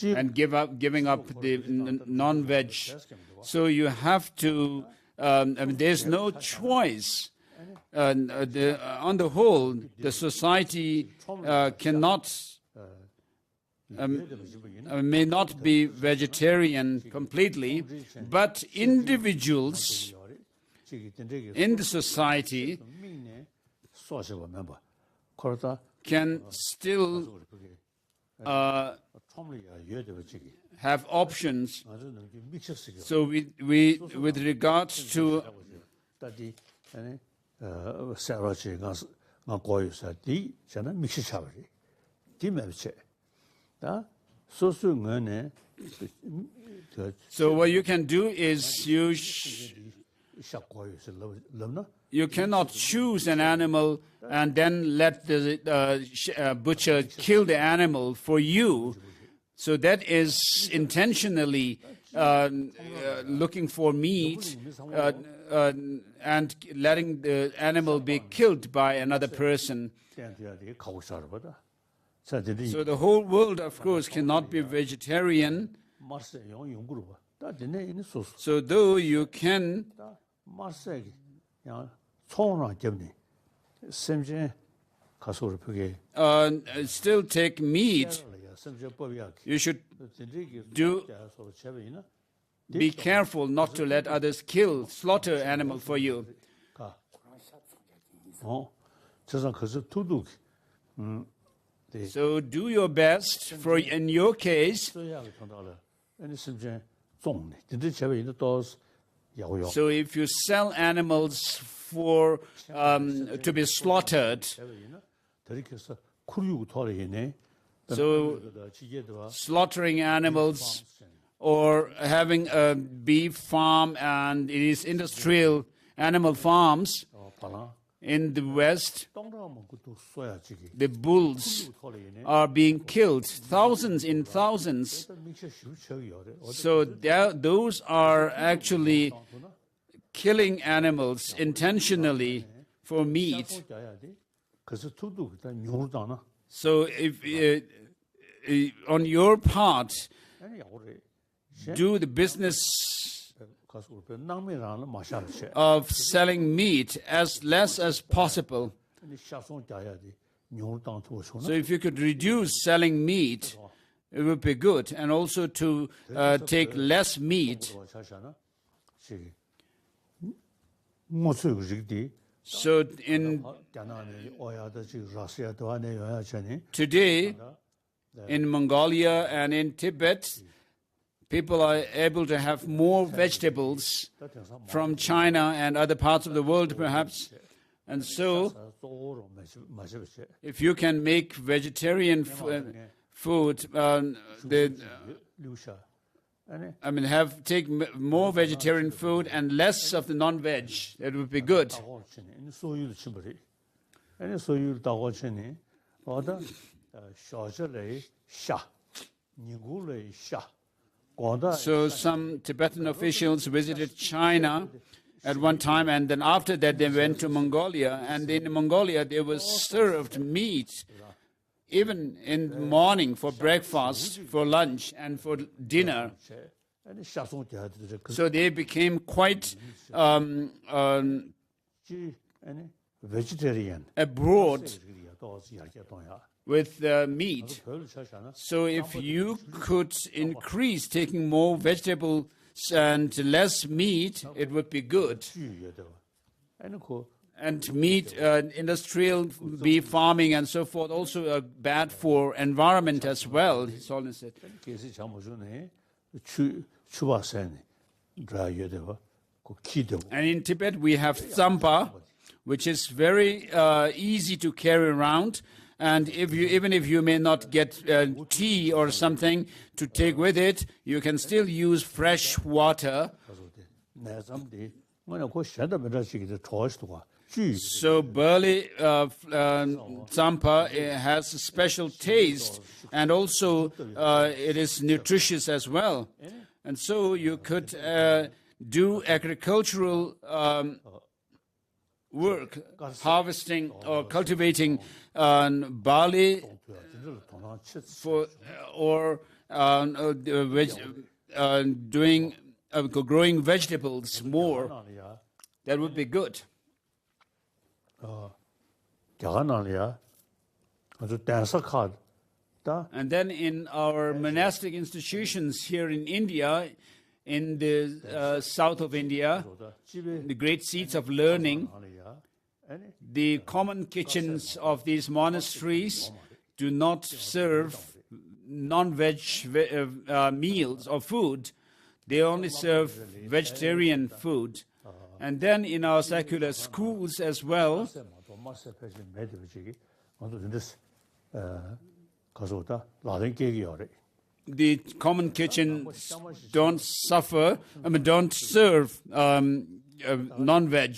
S4: and giving up the non-veg. So you have to, there's no choice. On the whole, the society may not be vegetarian completely, but individuals in the society can still have options. So with regards to so what you can do is you cannot choose an animal and then let the butcher kill the animal for you. So that is intentionally looking for meat and letting the animal be killed by another person. So the whole world, of course, cannot be vegetarian. So though you can still take meat, you should be careful not to let others slaughter animal for you. So do your best. In your case, so if you sell animals for to be slaughtered, so slaughtering animals or having a beef farm, and it is industrial animal farms in the West, the bulls are being killed, thousands in thousands. So those are actually killing animals intentionally for meat. So if on your part, do the business of selling meat as less as possible. So if you could reduce selling meat, it would be good. And also to take less meat. So today, in Mongolia and in Tibet, people are able to have more vegetables from China and other parts of the world, perhaps. And so, if you can make vegetarian food, take more vegetarian food and less of the non-veg, that would be good. So some Tibetan officials visited China at one time, and then after that they went to Mongolia, and in Mongolia they were served meat even in the morning for breakfast, for lunch, and for dinner. So they became quite abroad with meat. So if you could increase taking more vegetables and less meat, it would be good. And meat, industrial beef farming and so forth, also are bad for environment as well, His Holiness said. And in Tibet we have tsampa, which is very easy to carry around. And even if you may not get tea or something to take with it, you can still use fresh water. So barley tsampa has a special taste, and also it is nutritious as well. And so you could do agricultural work, harvesting or cultivating barley or growing vegetables more, that would be good. And then in our monastic institutions here in India, in the south of India, the great seats of learning, the common kitchens of these monasteries do not serve non-veg meals or food. They only serve vegetarian food. And then in our secular schools as well, the common kitchens don't serve non-veg.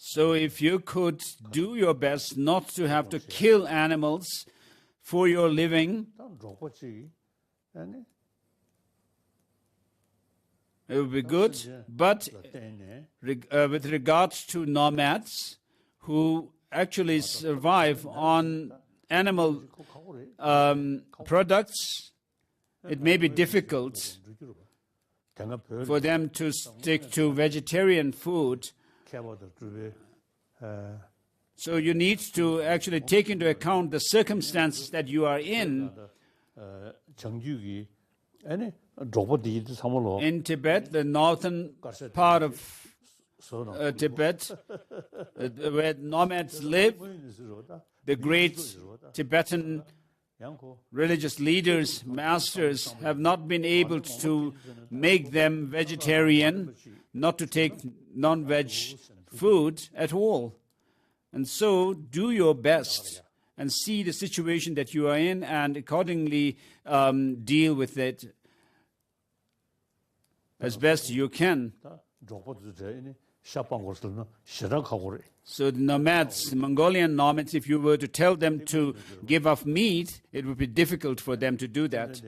S4: So if you could do your best not to have to kill animals for your living, it would be good. But with regards to nomads who actually survive on animal products, it may be difficult for them to stick to vegetarian food. So you need to actually take into account the circumstances that you are in. In Tibet, the northern part of Tibet, where nomads live, the great Tibetan religious leaders, masters, have not been able to make them vegetarian, not to take non-veg food at all. And so do your best and see the situation that you are in and accordingly deal with it as best you can. So the nomads, Mongolian nomads, if you were to tell them to give up meat, it would be difficult for them to do that. So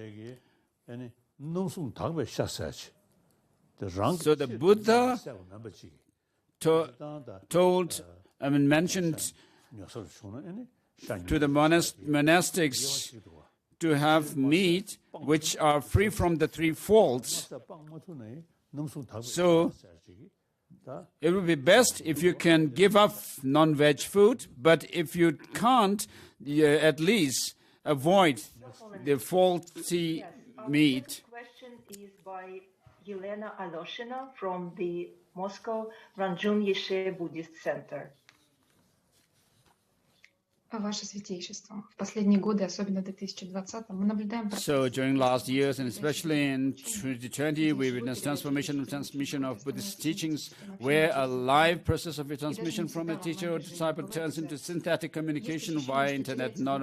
S4: the Buddha mentioned to the monastics to have meat which are free from the three faults. So it would be best if you can give up non-veg food, but if you can't, at least avoid the faulty meat.
S5: Next question is by Елена Aloshina from the Moscow Ranjun Yeshe Buddhist Center.
S7: Ваше Святейшество, в последние годы, особенно в 2020, мы наблюдаем...
S4: So during last years, and especially in 2020, we witnessed transmission of Buddhist teachings, where a live process of transmission from a teacher or disciple turns into synthetic communication via internet, not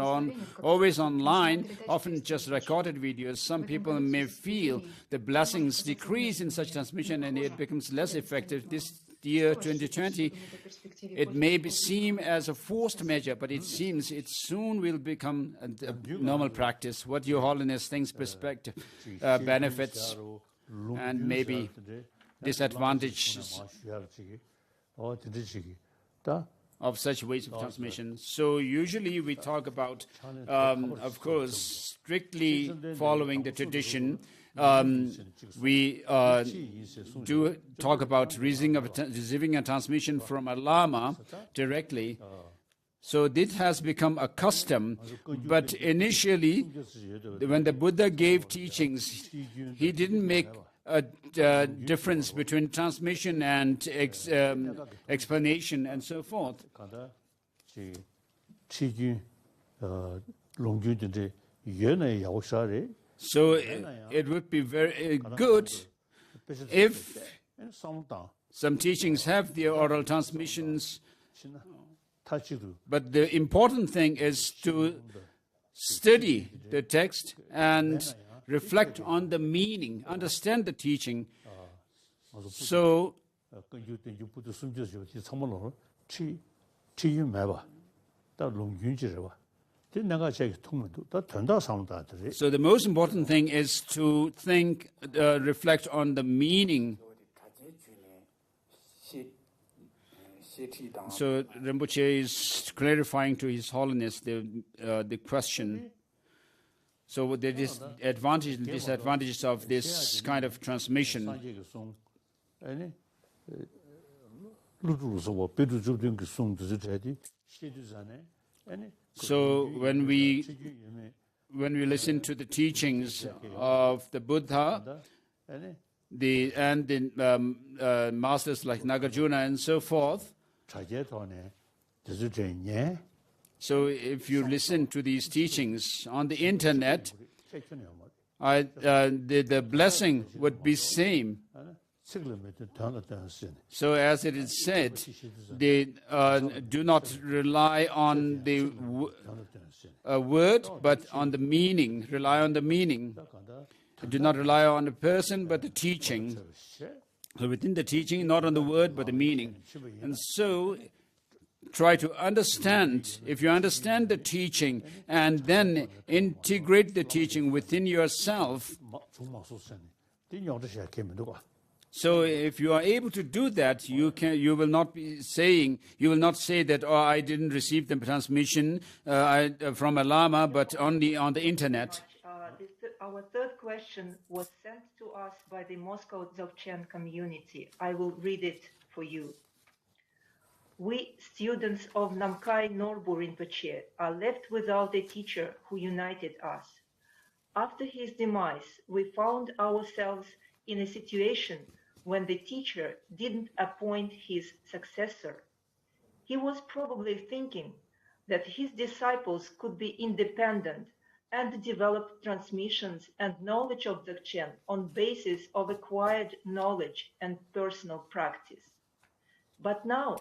S4: always online, often just recorded videos. Some people may feel the blessings decrease in such transmission and it becomes less effective. This year 2020, it may seem as a forced measure, but it seems it soon will become a normal practice. What Your Holiness thinks perspective, benefits, and maybe disadvantages of such ways of transmission. So usually we talk about, of course, strictly following the tradition. We do talk about receiving a transmission from a Lama directly. So this has become a custom. But initially, when the Buddha gave teachings, he didn't make a difference between transmission and explanation and so forth. So it would be very good if some teachings have the oral transmissions, but the important thing is to study the text and reflect on the meaning, understand the teaching. So So the most important thing is to think, reflect on the meaning. So Rinpoche is clarifying to His Holiness the question. So there is advantage and disadvantages of this kind of transmission. So when we listen to the teachings of the Buddha, the masters like Nagarjuna and so forth, so if you listen to these teachings on the internet, the blessing would be same. So as it is said, they do not rely on the word, but on the meaning. Rely on the meaning. Do not rely on the person, but the teaching. So within the teaching, not on the word, but the meaning. And so try to understand. If you understand the teaching and then integrate the teaching within yourself, so if you are able to do that, you will not say that, oh, I didn't receive the transmission from a Lama, but only on the internet.
S5: Our third question was sent to us by the Moscow Dzogchen community. I will read it for you. We, students of Namkhai Norbu Rinpoche, are left without a teacher who united us. After his demise, we found ourselves in a situation when the teacher didn't appoint his successor. He was probably thinking that his disciples could be independent and develop transmissions and knowledge of Dzogchen on basis of acquired knowledge and personal practice. But now,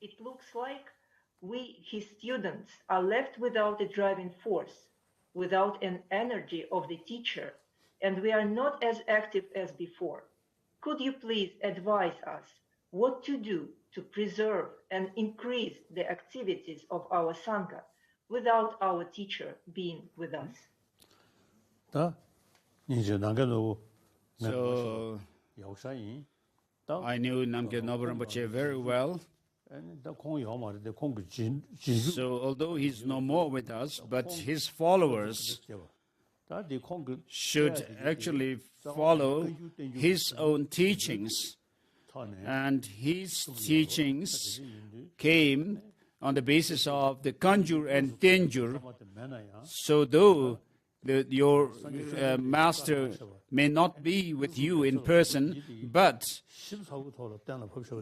S5: it looks like we, his students, are left without a driving force, without an energy of the teacher, and we are not as active as before. Could you please advise us what to do to preserve and increase the activities of our Sangha without our teacher being with us?
S4: So I knew Namgyal Nobu Rinpoche very well. So although he's no more with us, but his followers should actually follow his own teachings. And his teachings came on the basis of the Kanjur and Tenjur. So though your master may not be with you in person, but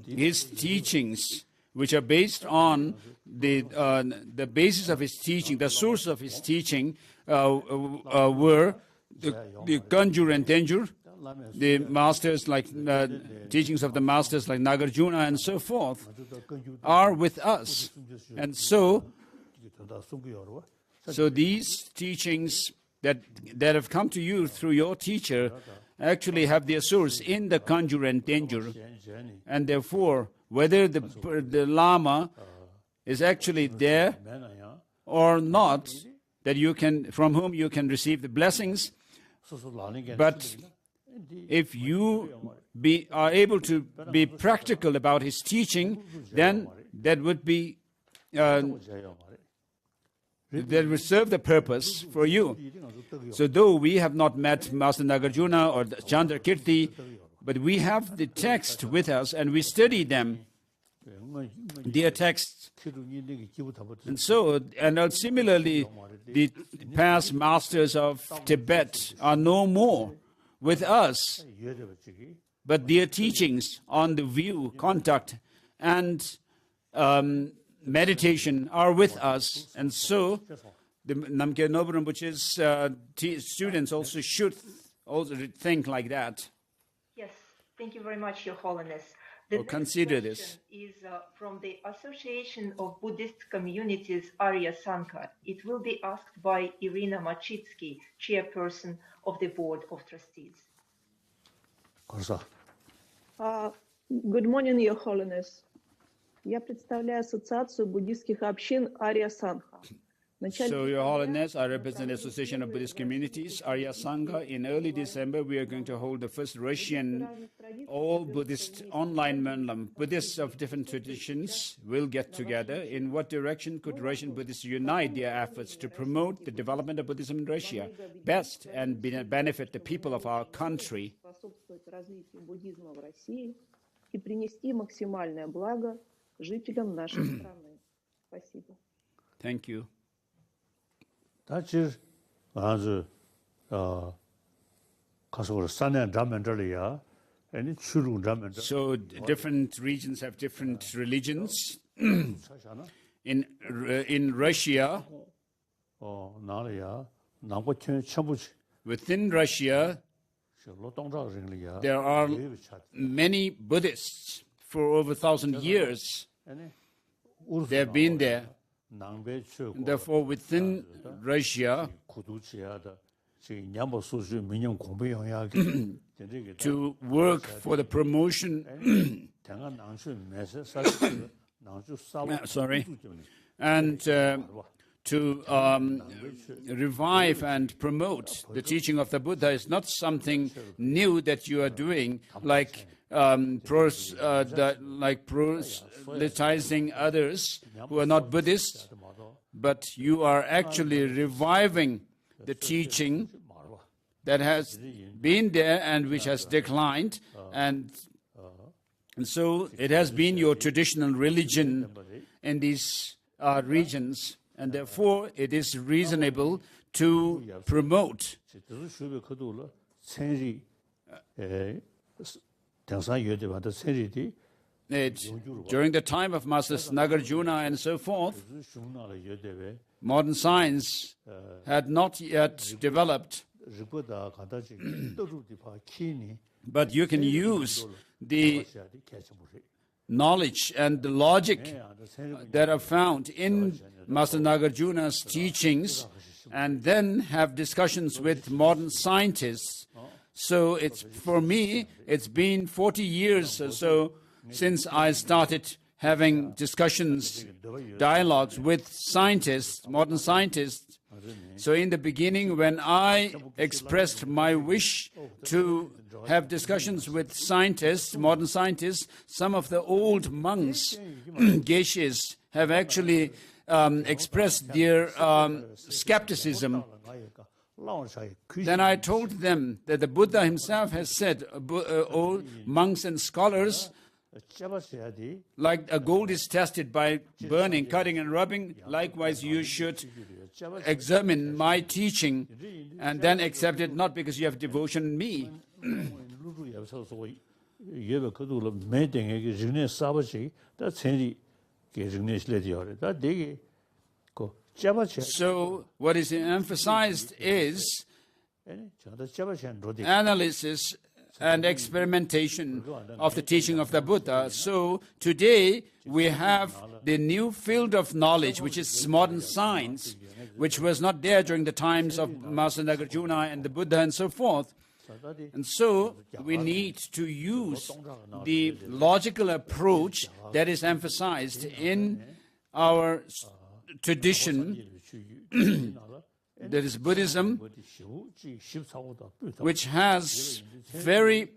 S4: his teachings, which are based on the basis of his teaching, the source of his teaching, were the Kanjur and Tenjur, the masters like teachings of the masters like Nagarjuna and so forth, are with us. And so these teachings that have come to you through your teacher actually have their source in the Kanjur and Tenjur. And therefore, whether the Lama is actually there or not, that you can, from whom you can receive the blessings, but if you are able to be practical about his teaching, then that would be that will serve the purpose for you. So though we have not met Master Nagarjuna or Chandra Kirti, but we have the text with us and we study them, their texts. And so, and similarly, the past masters of Tibet are no more with us, but their teachings on the view, contact, and meditation are with us. And so, the Namgyal Nobu Rinpoche's students also should also think like that.
S5: Yes, thank you very much, Your Holiness. The next
S4: consider
S5: question
S4: this.
S5: Is from the Association of Buddhist Communities Arya Sangha. It will be asked by Irina Machitsky, chairperson of the Board of Trustees.
S8: Good morning, Your Holiness. Я представляю Ассоциацию буддийских общин Ария Санха.
S4: So, Your Holiness, I represent the Association of Buddhist Communities, Arya Sangha. In early December, we are going to hold the first Russian all-Buddhist online Manlam. Buddhists of different traditions will get together. In what direction could Russian Buddhists unite their efforts to promote the development of Buddhism in Russia best and benefit the people of our country? Thank you.
S1: 다치 아주 가서 산에 담면들이야. 아니 추루 담면.
S4: So different regions have different religions. In Russia,
S1: 나라야. 남고천 첨부지.
S4: within Russia, there are many Buddhists for over 1,000 years. They have been there. Therefore, within Russia, to work for the promotion and to revive and promote the teaching of the Buddha is not something new that you are doing, like proselytizing others who are not Buddhists, but you are actually reviving the teaching that has been there and which has declined, and so it has been your traditional religion in these regions, and therefore it is reasonable to promote. During the time of Masters Nagarjuna and so forth, modern science had not yet developed, but you can use the knowledge and the logic that are found in Master Nagarjuna's teachings and then have discussions with modern scientists. So for me, it's been 40 years or so since I started having discussions, dialogues with scientists, modern scientists. So in the beginning, when I expressed my wish to have discussions with scientists, modern scientists, some of the old monks, geishas, have actually expressed their skepticism. Then I told them that the Buddha himself has said, all monks and scholars, like a gold is tested by burning, cutting and rubbing, likewise you should examine my teaching and then accept it, not because you have devotion in me. So what is emphasized is analysis and experimentation of the teaching of the Buddha. So today we have the new field of knowledge, which is modern science, which was not there during the times of Master Nagarjuna and the Buddha and so forth. And so we need to use the logical approach that is emphasized in our tradition, that is Buddhism, which has very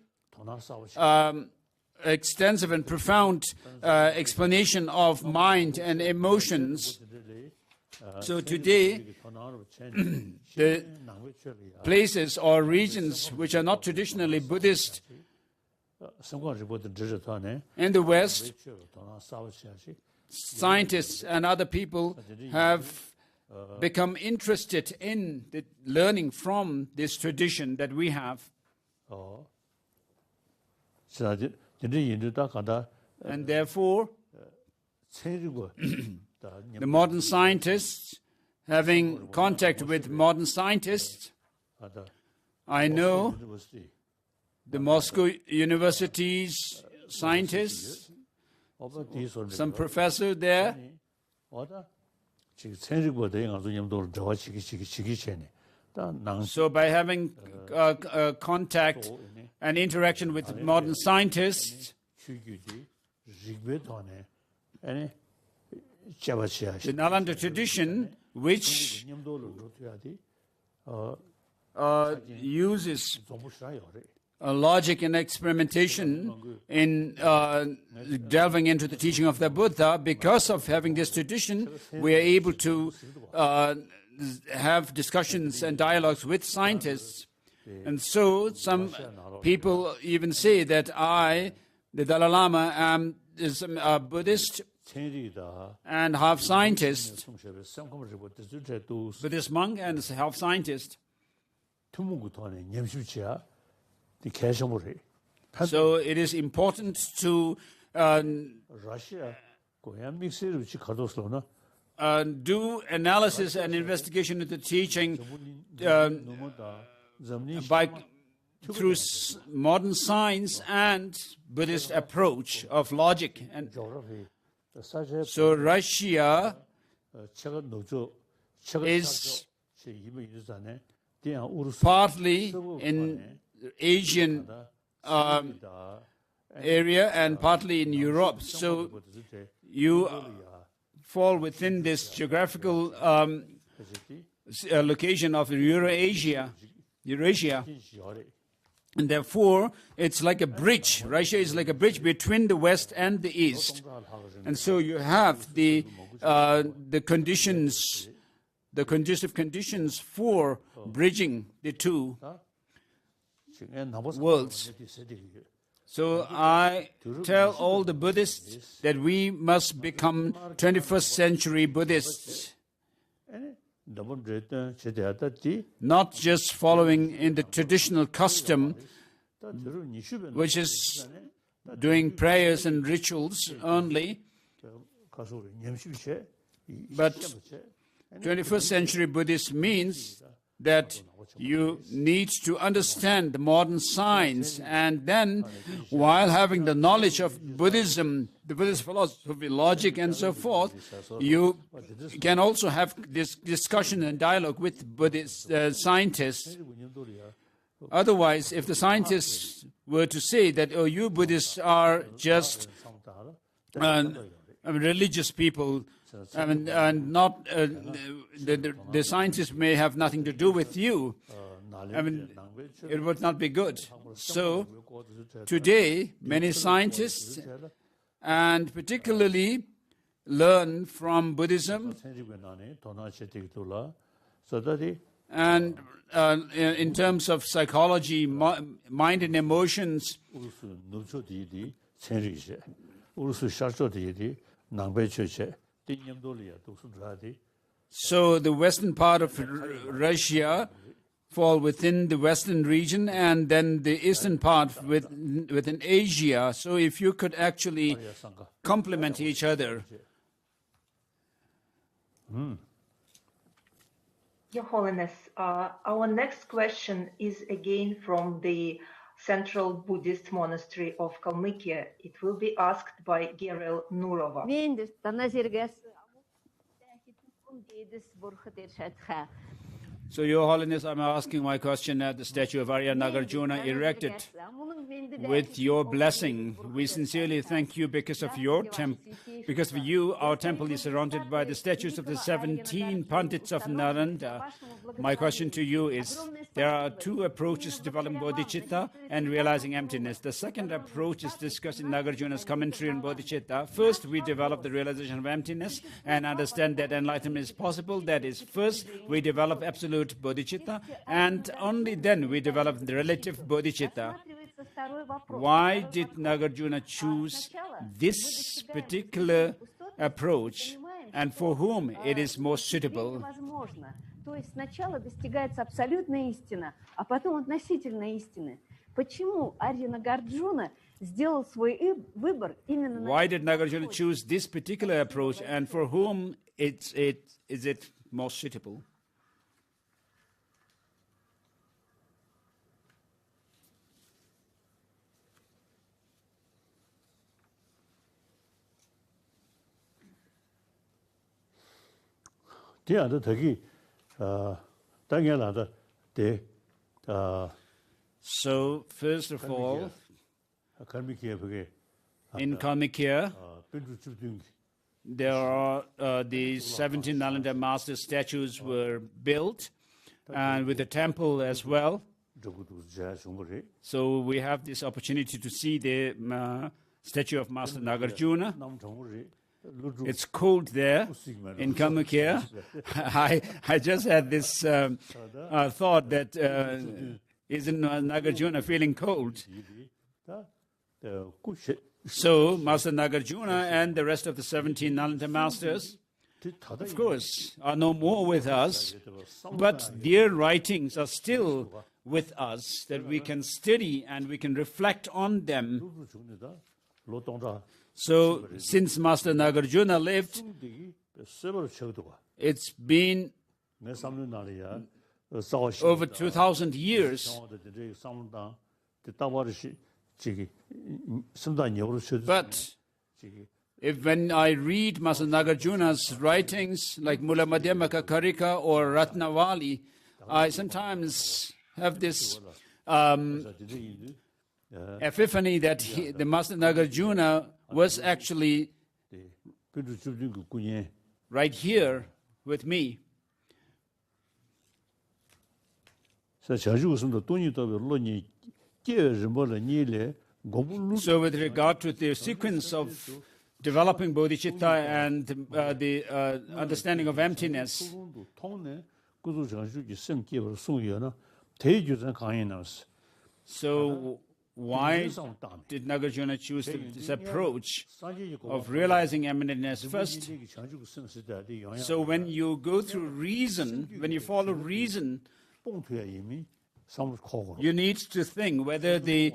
S4: extensive and profound explanation of mind and emotions. So today, the places or regions which are not traditionally Buddhist in the West, scientists and other people have become interested in the learning from this tradition that we have. And therefore, the modern scientists, having contact with modern scientists, I know the Moscow University's scientists, some professor there, so by having contact and interaction with modern scientists, the Nalanda tradition which uses logic and experimentation in delving into the teaching of the Buddha. Because of having this tradition, we are able to have discussions and dialogues with scientists. And so some people even say that I, the Dalai Lama, am a Buddhist and half scientist, Buddhist monk and half scientist. So it is important to do analysis and investigation of the teaching through modern science and Buddhist approach of logic. And so Russia is partly in Asian area and partly in Europe. So you fall within this geographical location of Eurasia. And therefore, it's like a bridge. Russia is like a bridge between the West and the East. And so you have the conditions, the conducive conditions for bridging the two worlds. So I tell all the Buddhists that we must become 21st century Buddhists, not just following in the traditional custom, which is doing prayers and rituals only, but 21st century Buddhist means that you need to understand the modern science, and then while having the knowledge of Buddhism, the Buddhist philosophy, logic and so forth, you can also have this discussion and dialogue with Buddhist scientists. Otherwise, if the scientists were to say that, oh, you Buddhists are just religious people, and not the scientists may have nothing to do with you. It would not be good. So today, many scientists, and particularly learn from Buddhism, and in terms of psychology, mind and emotions, so the western part of Russia fall within the western region, and then the eastern part within Asia. So if you could actually complement each other.
S5: Your Holiness, our next question is again from the Central Buddhist Monastery of Kalmykia. It will be asked by Gerel Nurova.
S4: So, Your Holiness, I'm asking my question at the statue of Arya Nagarjuna erected. With your blessing, we sincerely thank you because of your because of you, our temple is surrounded by the statues of the 17 Pandits of Naranda. My question to you is, there are two approaches to developing bodhichitta and realizing emptiness. The second approach is discussed in Nagarjuna's commentary on bodhichitta. First, we develop the realization of emptiness and understand that enlightenment is possible. That is, first, we develop absolute bodhichitta, and only then we develop the relative bodhichitta. Why did Nagarjuna choose this particular approach, and for whom it is most suitable?
S9: То есть сначала достигается абсолютная истина, а потом относительная истина. Почему Арья Нагарджуна сделал свой выбор именно на...
S4: Why did Nagarjuna choose this particular approach, and for whom is it most suitable? So, first of all, in Kalmykia, there are the 17 Nalanda master statues were built, and with the temple as well. So we have this opportunity to see the statue of Master Nagarjuna. It's cold there in Kamakya. I just had this thought that isn't Nagarjuna feeling cold? So Master Nagarjuna and the rest of the 17 Nalanda masters, of course, are no more with us, but their writings are still with us, that we can study and we can reflect on them. So, since Master Nagarjuna lived, it's been over 2,000 years. But when I read Master Nagarjuna's writings, like Mula Madhyamaka Karika or Ratnavali, I sometimes have this epiphany that the Master Nagarjuna was actually right here with me. So with regard to the sequence of developing bodhichitta and the understanding of emptiness, so why did Nagarjuna choose this approach of realizing emptiness first? So when you go through reason, when you follow reason, you need to think whether the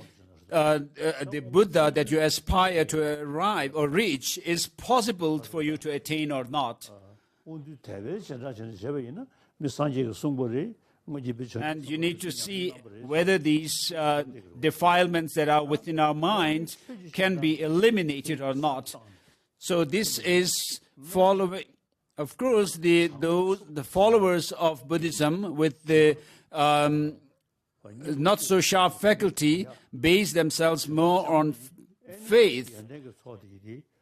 S4: Buddha that you aspire to arrive or reach is possible for you to attain or not. And you need to see whether these defilements that are within our mind can be eliminated or not. So this is following, of course, the followers of Buddhism with the not so sharp faculty base themselves more on faith,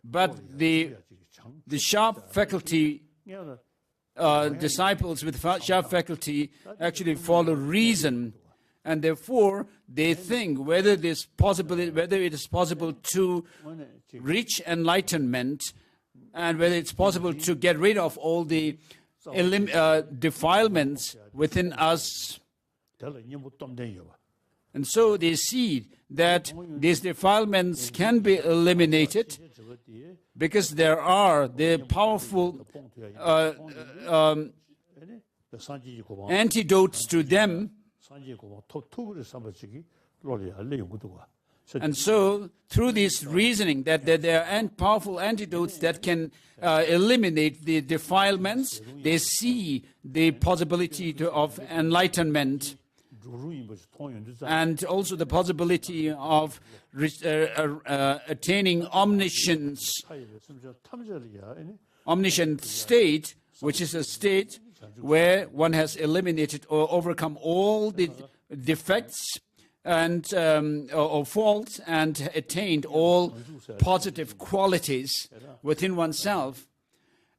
S4: but the sharp faculty disciples with sharp faculty actually follow reason, and therefore they think whether it is possible to reach enlightenment, and whether it's possible to get rid of all the defilements within us. And so they see that these defilements can be eliminated because there are the powerful antidotes to them. And so, through this reasoning that there are powerful antidotes that can eliminate the defilements, they see the possibility of enlightenment, and also the possibility of attaining omniscient state, which is a state where one has eliminated or overcome all the defects and or faults and attained all positive qualities within oneself.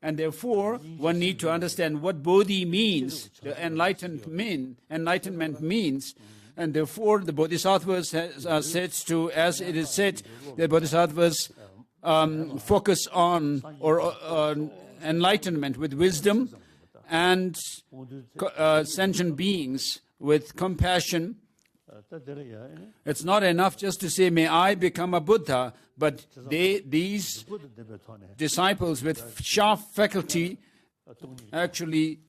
S4: And therefore, one needs to understand what bodhi means, the enlightenment means. And therefore, the bodhisattvas are said to, as it is said, the bodhisattvas focus on enlightenment with wisdom, and sentient beings with compassion. It's not enough just to say, may I become a Buddha, but these disciples with sharp faculty actually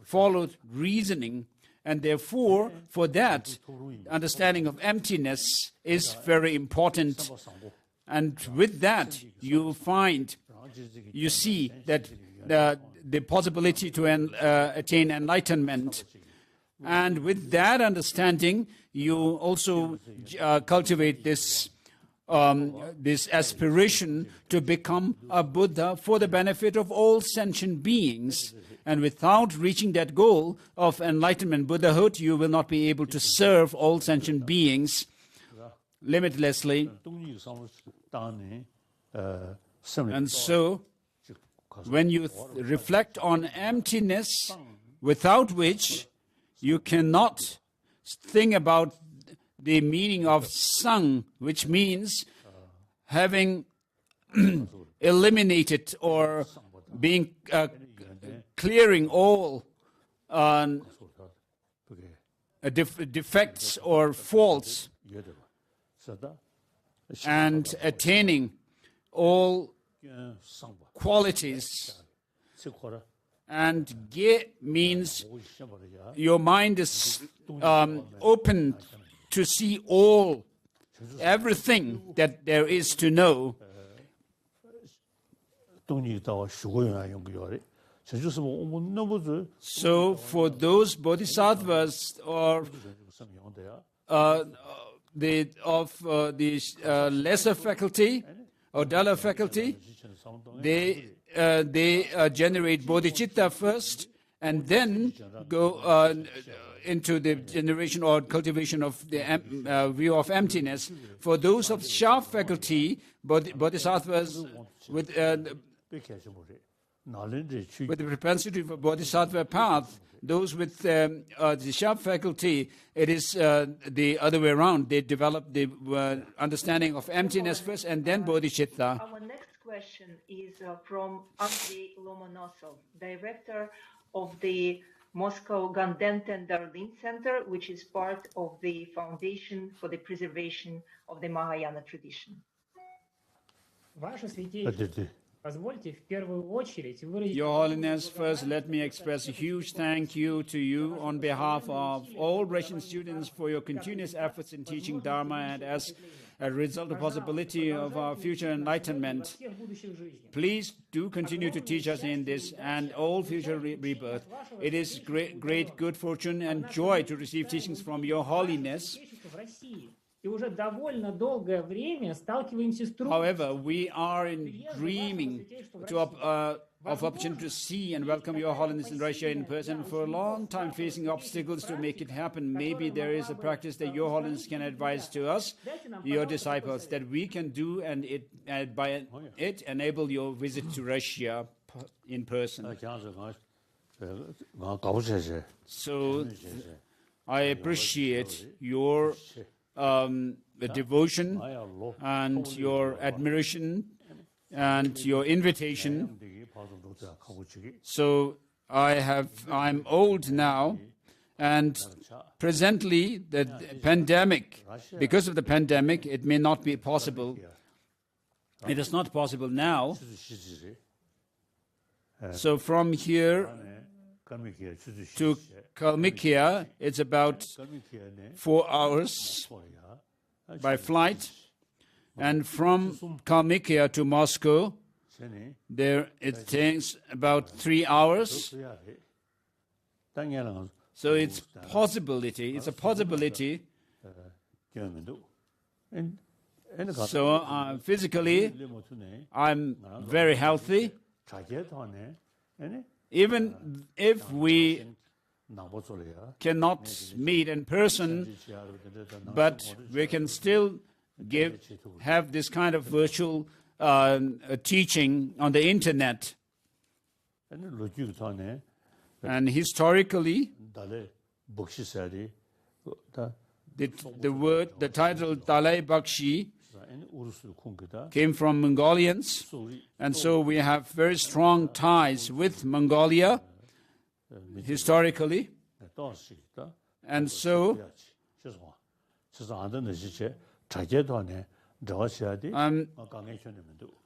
S4: followed reasoning, and therefore, for that, understanding of emptiness is very important. And with that, you see that the possibility to attain enlightenment. And with that understanding, you also cultivate this aspiration to become a Buddha for the benefit of all sentient beings. And without reaching that goal of enlightenment, Buddhahood, you will not be able to serve all sentient beings limitlessly. And so, when you reflect on emptiness, without which you cannot think about the meaning of sang, which means having eliminated or being clearing all defects or faults and attaining all qualities. And ge means your mind is open to see everything that there is to know. So for those bodhisattvas or the lesser faculty or duller faculty, they generate bodhichitta first and then go into the generation or cultivation of the view of emptiness. For those of sharp faculty, bodhisattvas with the propensity for bodhisattva path, those with the sharp faculty, it is the other way around. They develop the understanding of emptiness first and then bodhicitta.
S5: Our next question is from Andrei Lomonosov, director of the Moscow Ganden Darlin Center, which is part of the Foundation for the Preservation of the Mahayana Tradition.
S4: Your Holiness, first let me express a huge thank you to you on behalf of all Russian students for your continuous efforts in teaching Dharma and as a result of possibility of our future enlightenment. Please do continue to teach us in this and all future rebirth. It is great good fortune and joy to receive teachings from Your Holiness. However, we are dreaming of opportunity to see and welcome Your Holiness in Russia in person for a long time, facing obstacles to make it happen. Maybe there is a practice that Your Holiness can advise to us, your disciples, that we can do and by it enable your visit to Russia in person. So I appreciate your devotion and your admiration and your invitation. So I'm old now, and presently the pandemic, because of the pandemic, it may not be possible. It is not possible now. So from here to Kalmykia, it's about 4 hours by flight, and from Kalmykia to Moscow, there it takes about 3 hours. So it's a possibility. So physically, I'm very healthy. Even if we cannot meet in person, but we can still have this kind of virtual teaching on the internet. And historically, the title Dalai Bakshi came from Mongolians, and so we have very strong ties with Mongolia historically, and so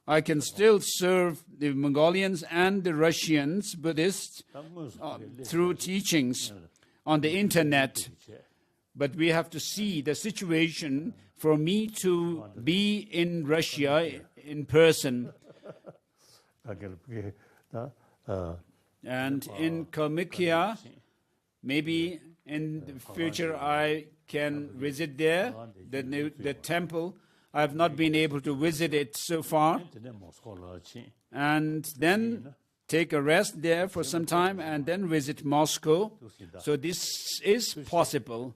S4: I can still serve the Mongolians and the Russians Buddhists through teachings on the internet, but we have to see the situation for me to be in Russia in person. And in Kalmykia, maybe in the future I can visit there, the temple. I have not been able to visit it so far. And then take a rest there for some time and then visit Moscow. So this is possible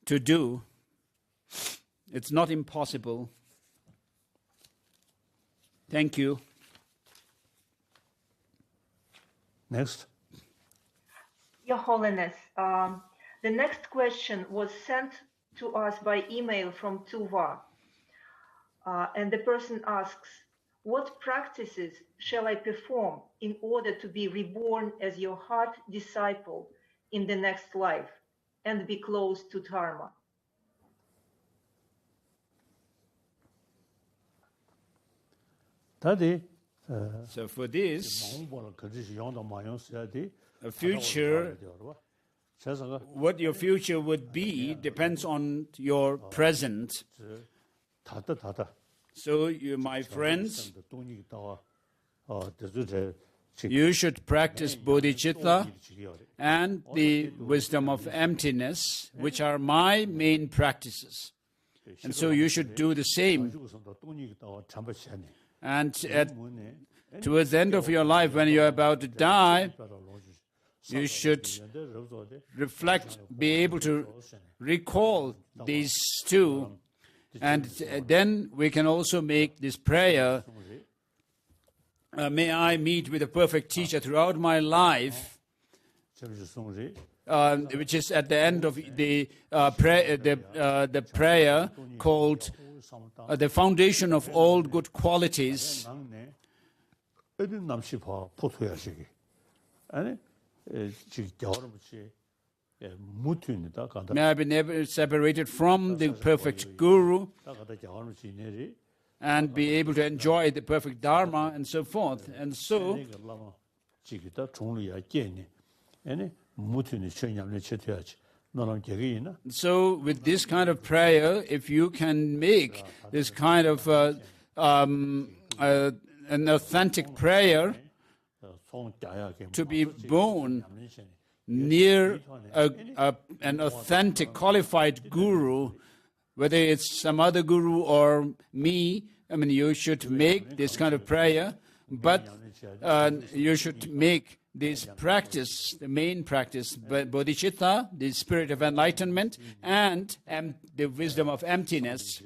S4: to do. It's not impossible. Thank you.
S1: Next.
S5: Your Holiness, the next question was sent to us by email from Tuva. And the person asks, what practices shall I perform in order to be reborn as your heart disciple in the next life and be close to Dharma?
S4: So for this, a future, what your future would be depends on your present. So you, my friends, you should practice bodhichitta and the wisdom of emptiness, which are my main practices. And so you should do the same. And towards the end of your life, when you're about to die, you should reflect, be able to recall these two. And then we can also make this prayer, may I meet with a perfect teacher throughout my life, which is at the end of the prayer called the foundation of all good qualities. May I be never separated from the perfect Guru and be able to enjoy the perfect Dharma and so forth. And so, with this kind of prayer, if you can make this kind of an authentic prayer to be born near an authentic, qualified guru, whether it's some other guru or me, I mean, you should make this kind of prayer, but you should make this practice, the main practice, bodhichitta, the spirit of enlightenment, and the wisdom of emptiness.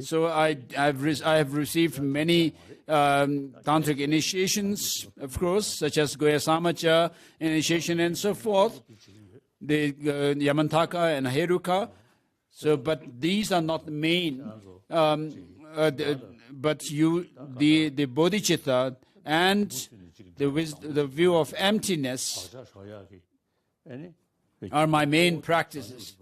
S4: So I have received many tantric initiations, of course, such as Goya Samacha initiation and so forth, the Yamantaka and Heruka. So, but these are not the main. But the bodhichitta and the view of emptiness are my main practices.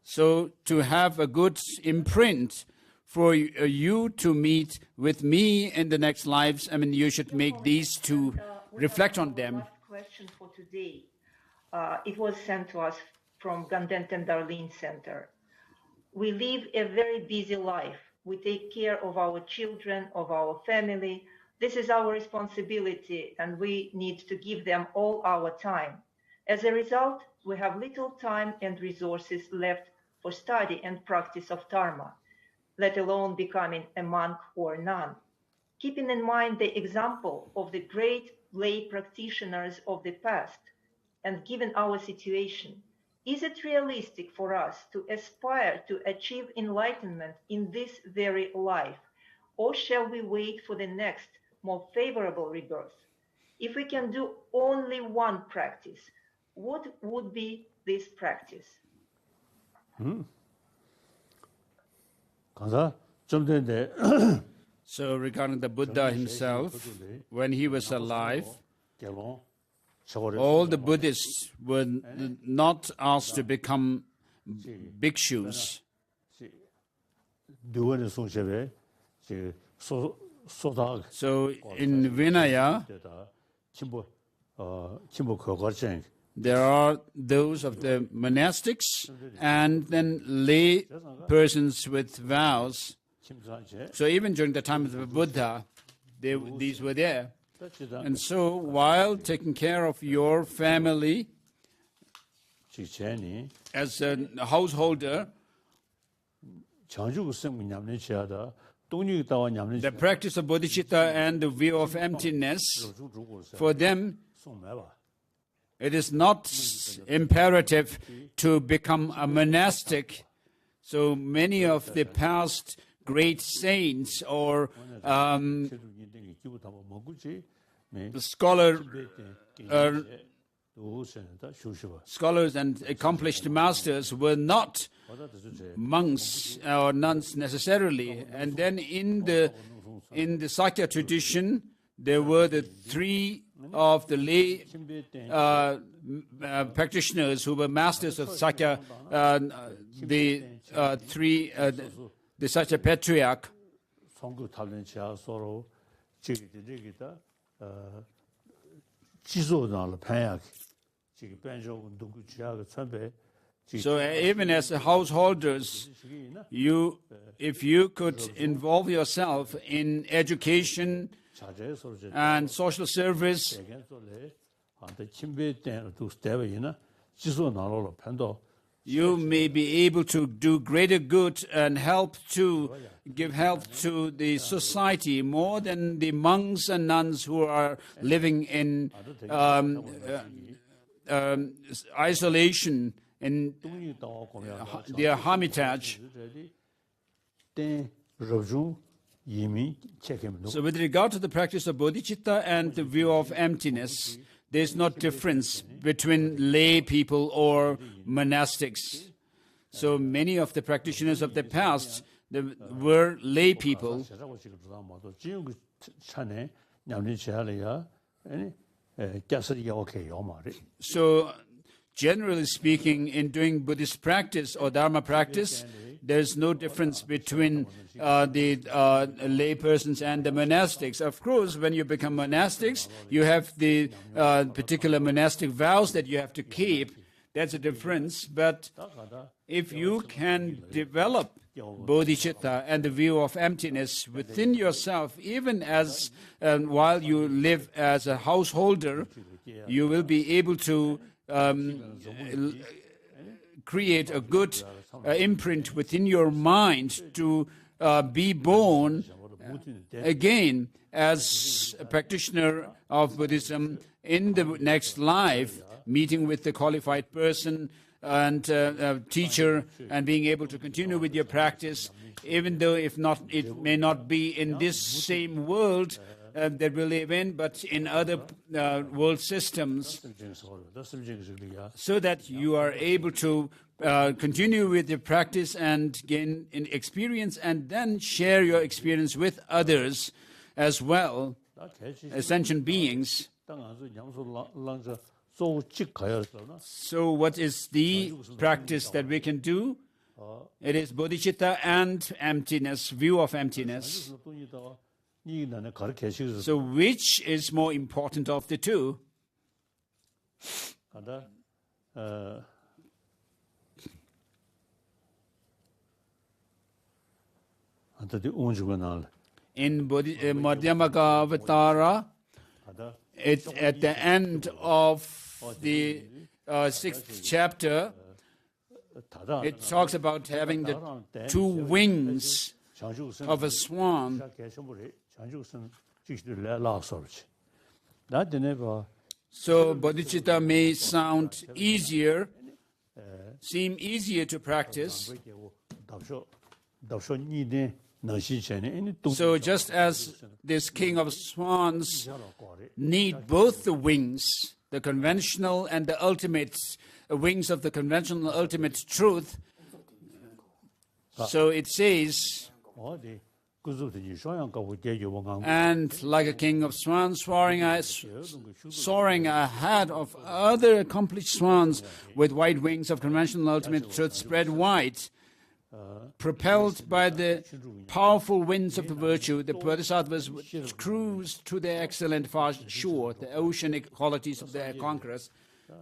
S4: So to have a good imprint for you to meet with me in the next lives, I mean, you should make these two, reflect on them.
S5: Last question for today. It was sent to us from Gandent and Darlene Center. We live a very busy life. We take care of our children, of our family. This is our responsibility, and we need to give them all our time. As a result, we have little time and resources left for study and practice of Dharma, let alone becoming a monk or nun. Keeping in mind the example of the great lay practitioners of the past, and given our situation, is it realistic for us to aspire to achieve enlightenment in this very life, or shall we wait for the next, more favorable rebirth? If we can do only one practice, what would be this practice?
S4: So regarding the Buddha himself, when he was alive, all the Buddhists were not asked to become bhikshus. So in Vinaya, there are those of the monastics and then lay persons with vows. So even during the time of the Buddha, these were there. And so while taking care of your family as a householder, the practice of bodhichitta and the view of emptiness, for them, it is not imperative to become a monastic. So many of the past great saints or scholars and accomplished masters were not monks or nuns necessarily. And then in the Sakya tradition, there were the three of the lay practitioners who were masters of Sakya, the Sakya patriarch. So even as householders, if you could involve yourself in education and social service, you may be able to do greater good and give help to the society more than the monks and nuns who are living in isolation in their hermitage. So with regard to the practice of bodhicitta and the view of emptiness, there is no difference between lay people or monastics. So many of the practitioners of the past were lay people. So generally speaking, in doing Buddhist practice or Dharma practice, there is no difference between the lay persons and the monastics. Of course, when you become monastics, you have the particular monastic vows that you have to keep. That's a difference. But if you can develop bodhicitta and the view of emptiness within yourself, even as while you live as a householder, you will be able to create a good imprint within your mind to be born again as a practitioner of Buddhism in the next life, meeting with the qualified person and teacher and being able to continue with your practice, even though it may not be in this same world that we live in, but in other world systems, so that you are able to continue with your practice and gain an experience and then share your experience with others as well, as sentient beings. So what is the practice that we can do? It is bodhicitta and emptiness, view of emptiness. So which is more important of the two? In Madhyamaka at the end of the 6th chapter, it talks about having the two wings of a swan. So bodhicitta may sound easier, seem easier to practice. So just as this king of swans need both the wings, the conventional and the ultimate wings of the conventional ultimate truth, so it says, and like a king of swans soaring ahead of other accomplished swans with white wings of conventional ultimate truth spread wide, propelled by the powerful winds of the virtue, the bodhisattvas cruise to their excellent far shore, the oceanic qualities of their conquerors.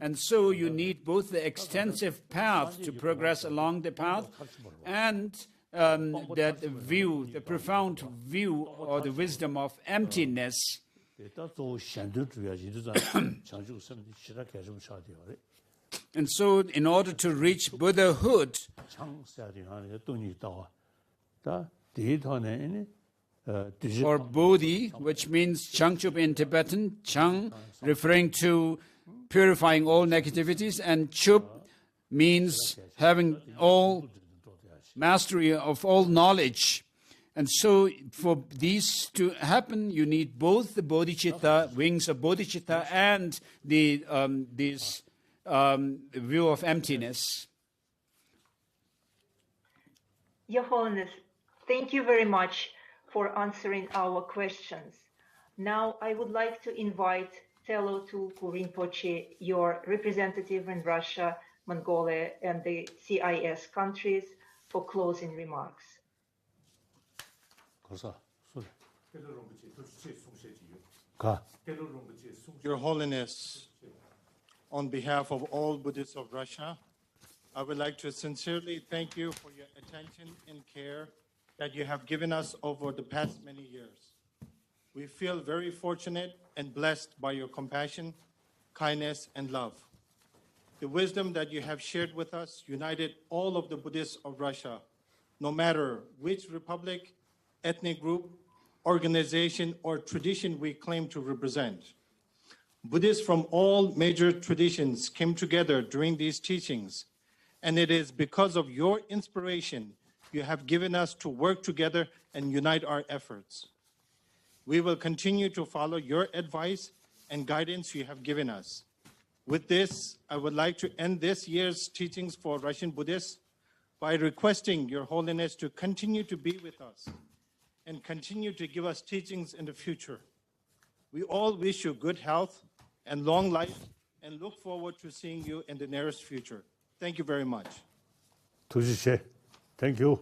S4: And so you need both the extensive path to progress along the path and that view, the profound view or the wisdom of emptiness. And so in order to reach Buddhahood, or Bodhi, which means Changchup in Tibetan, Chang referring to purifying all negativities, and Chup means having all mastery of all knowledge. And so for these to happen, you need both the bodhicitta, wings of bodhicitta, and the this view of emptiness.
S5: Your Holiness, thank you very much for answering our questions. Now I would like to invite Telo Tulku Rinpoche, your representative in Russia, Mongolia, and the CIS countries, for closing remarks.
S2: Your Holiness, on behalf of all Buddhists of Russia, I would like to sincerely thank you for your attention and care that you have given us over the past many years. We feel very fortunate and blessed by your compassion, kindness, and love. The wisdom that you have shared with us united all of the Buddhists of Russia, no matter which republic, ethnic group, organization, or tradition we claim to represent. Buddhists from all major traditions came together during these teachings, and it is because of your inspiration you have given us to work together and unite our efforts. We will continue to follow your advice and guidance you have given us. With this, I would like to end this year's teachings for Russian Buddhists by requesting Your Holiness to continue to be with us and continue to give us teachings in the future. We all wish you good health and long life and look forward to seeing you in the nearest future. Thank you very much.
S1: Thank you.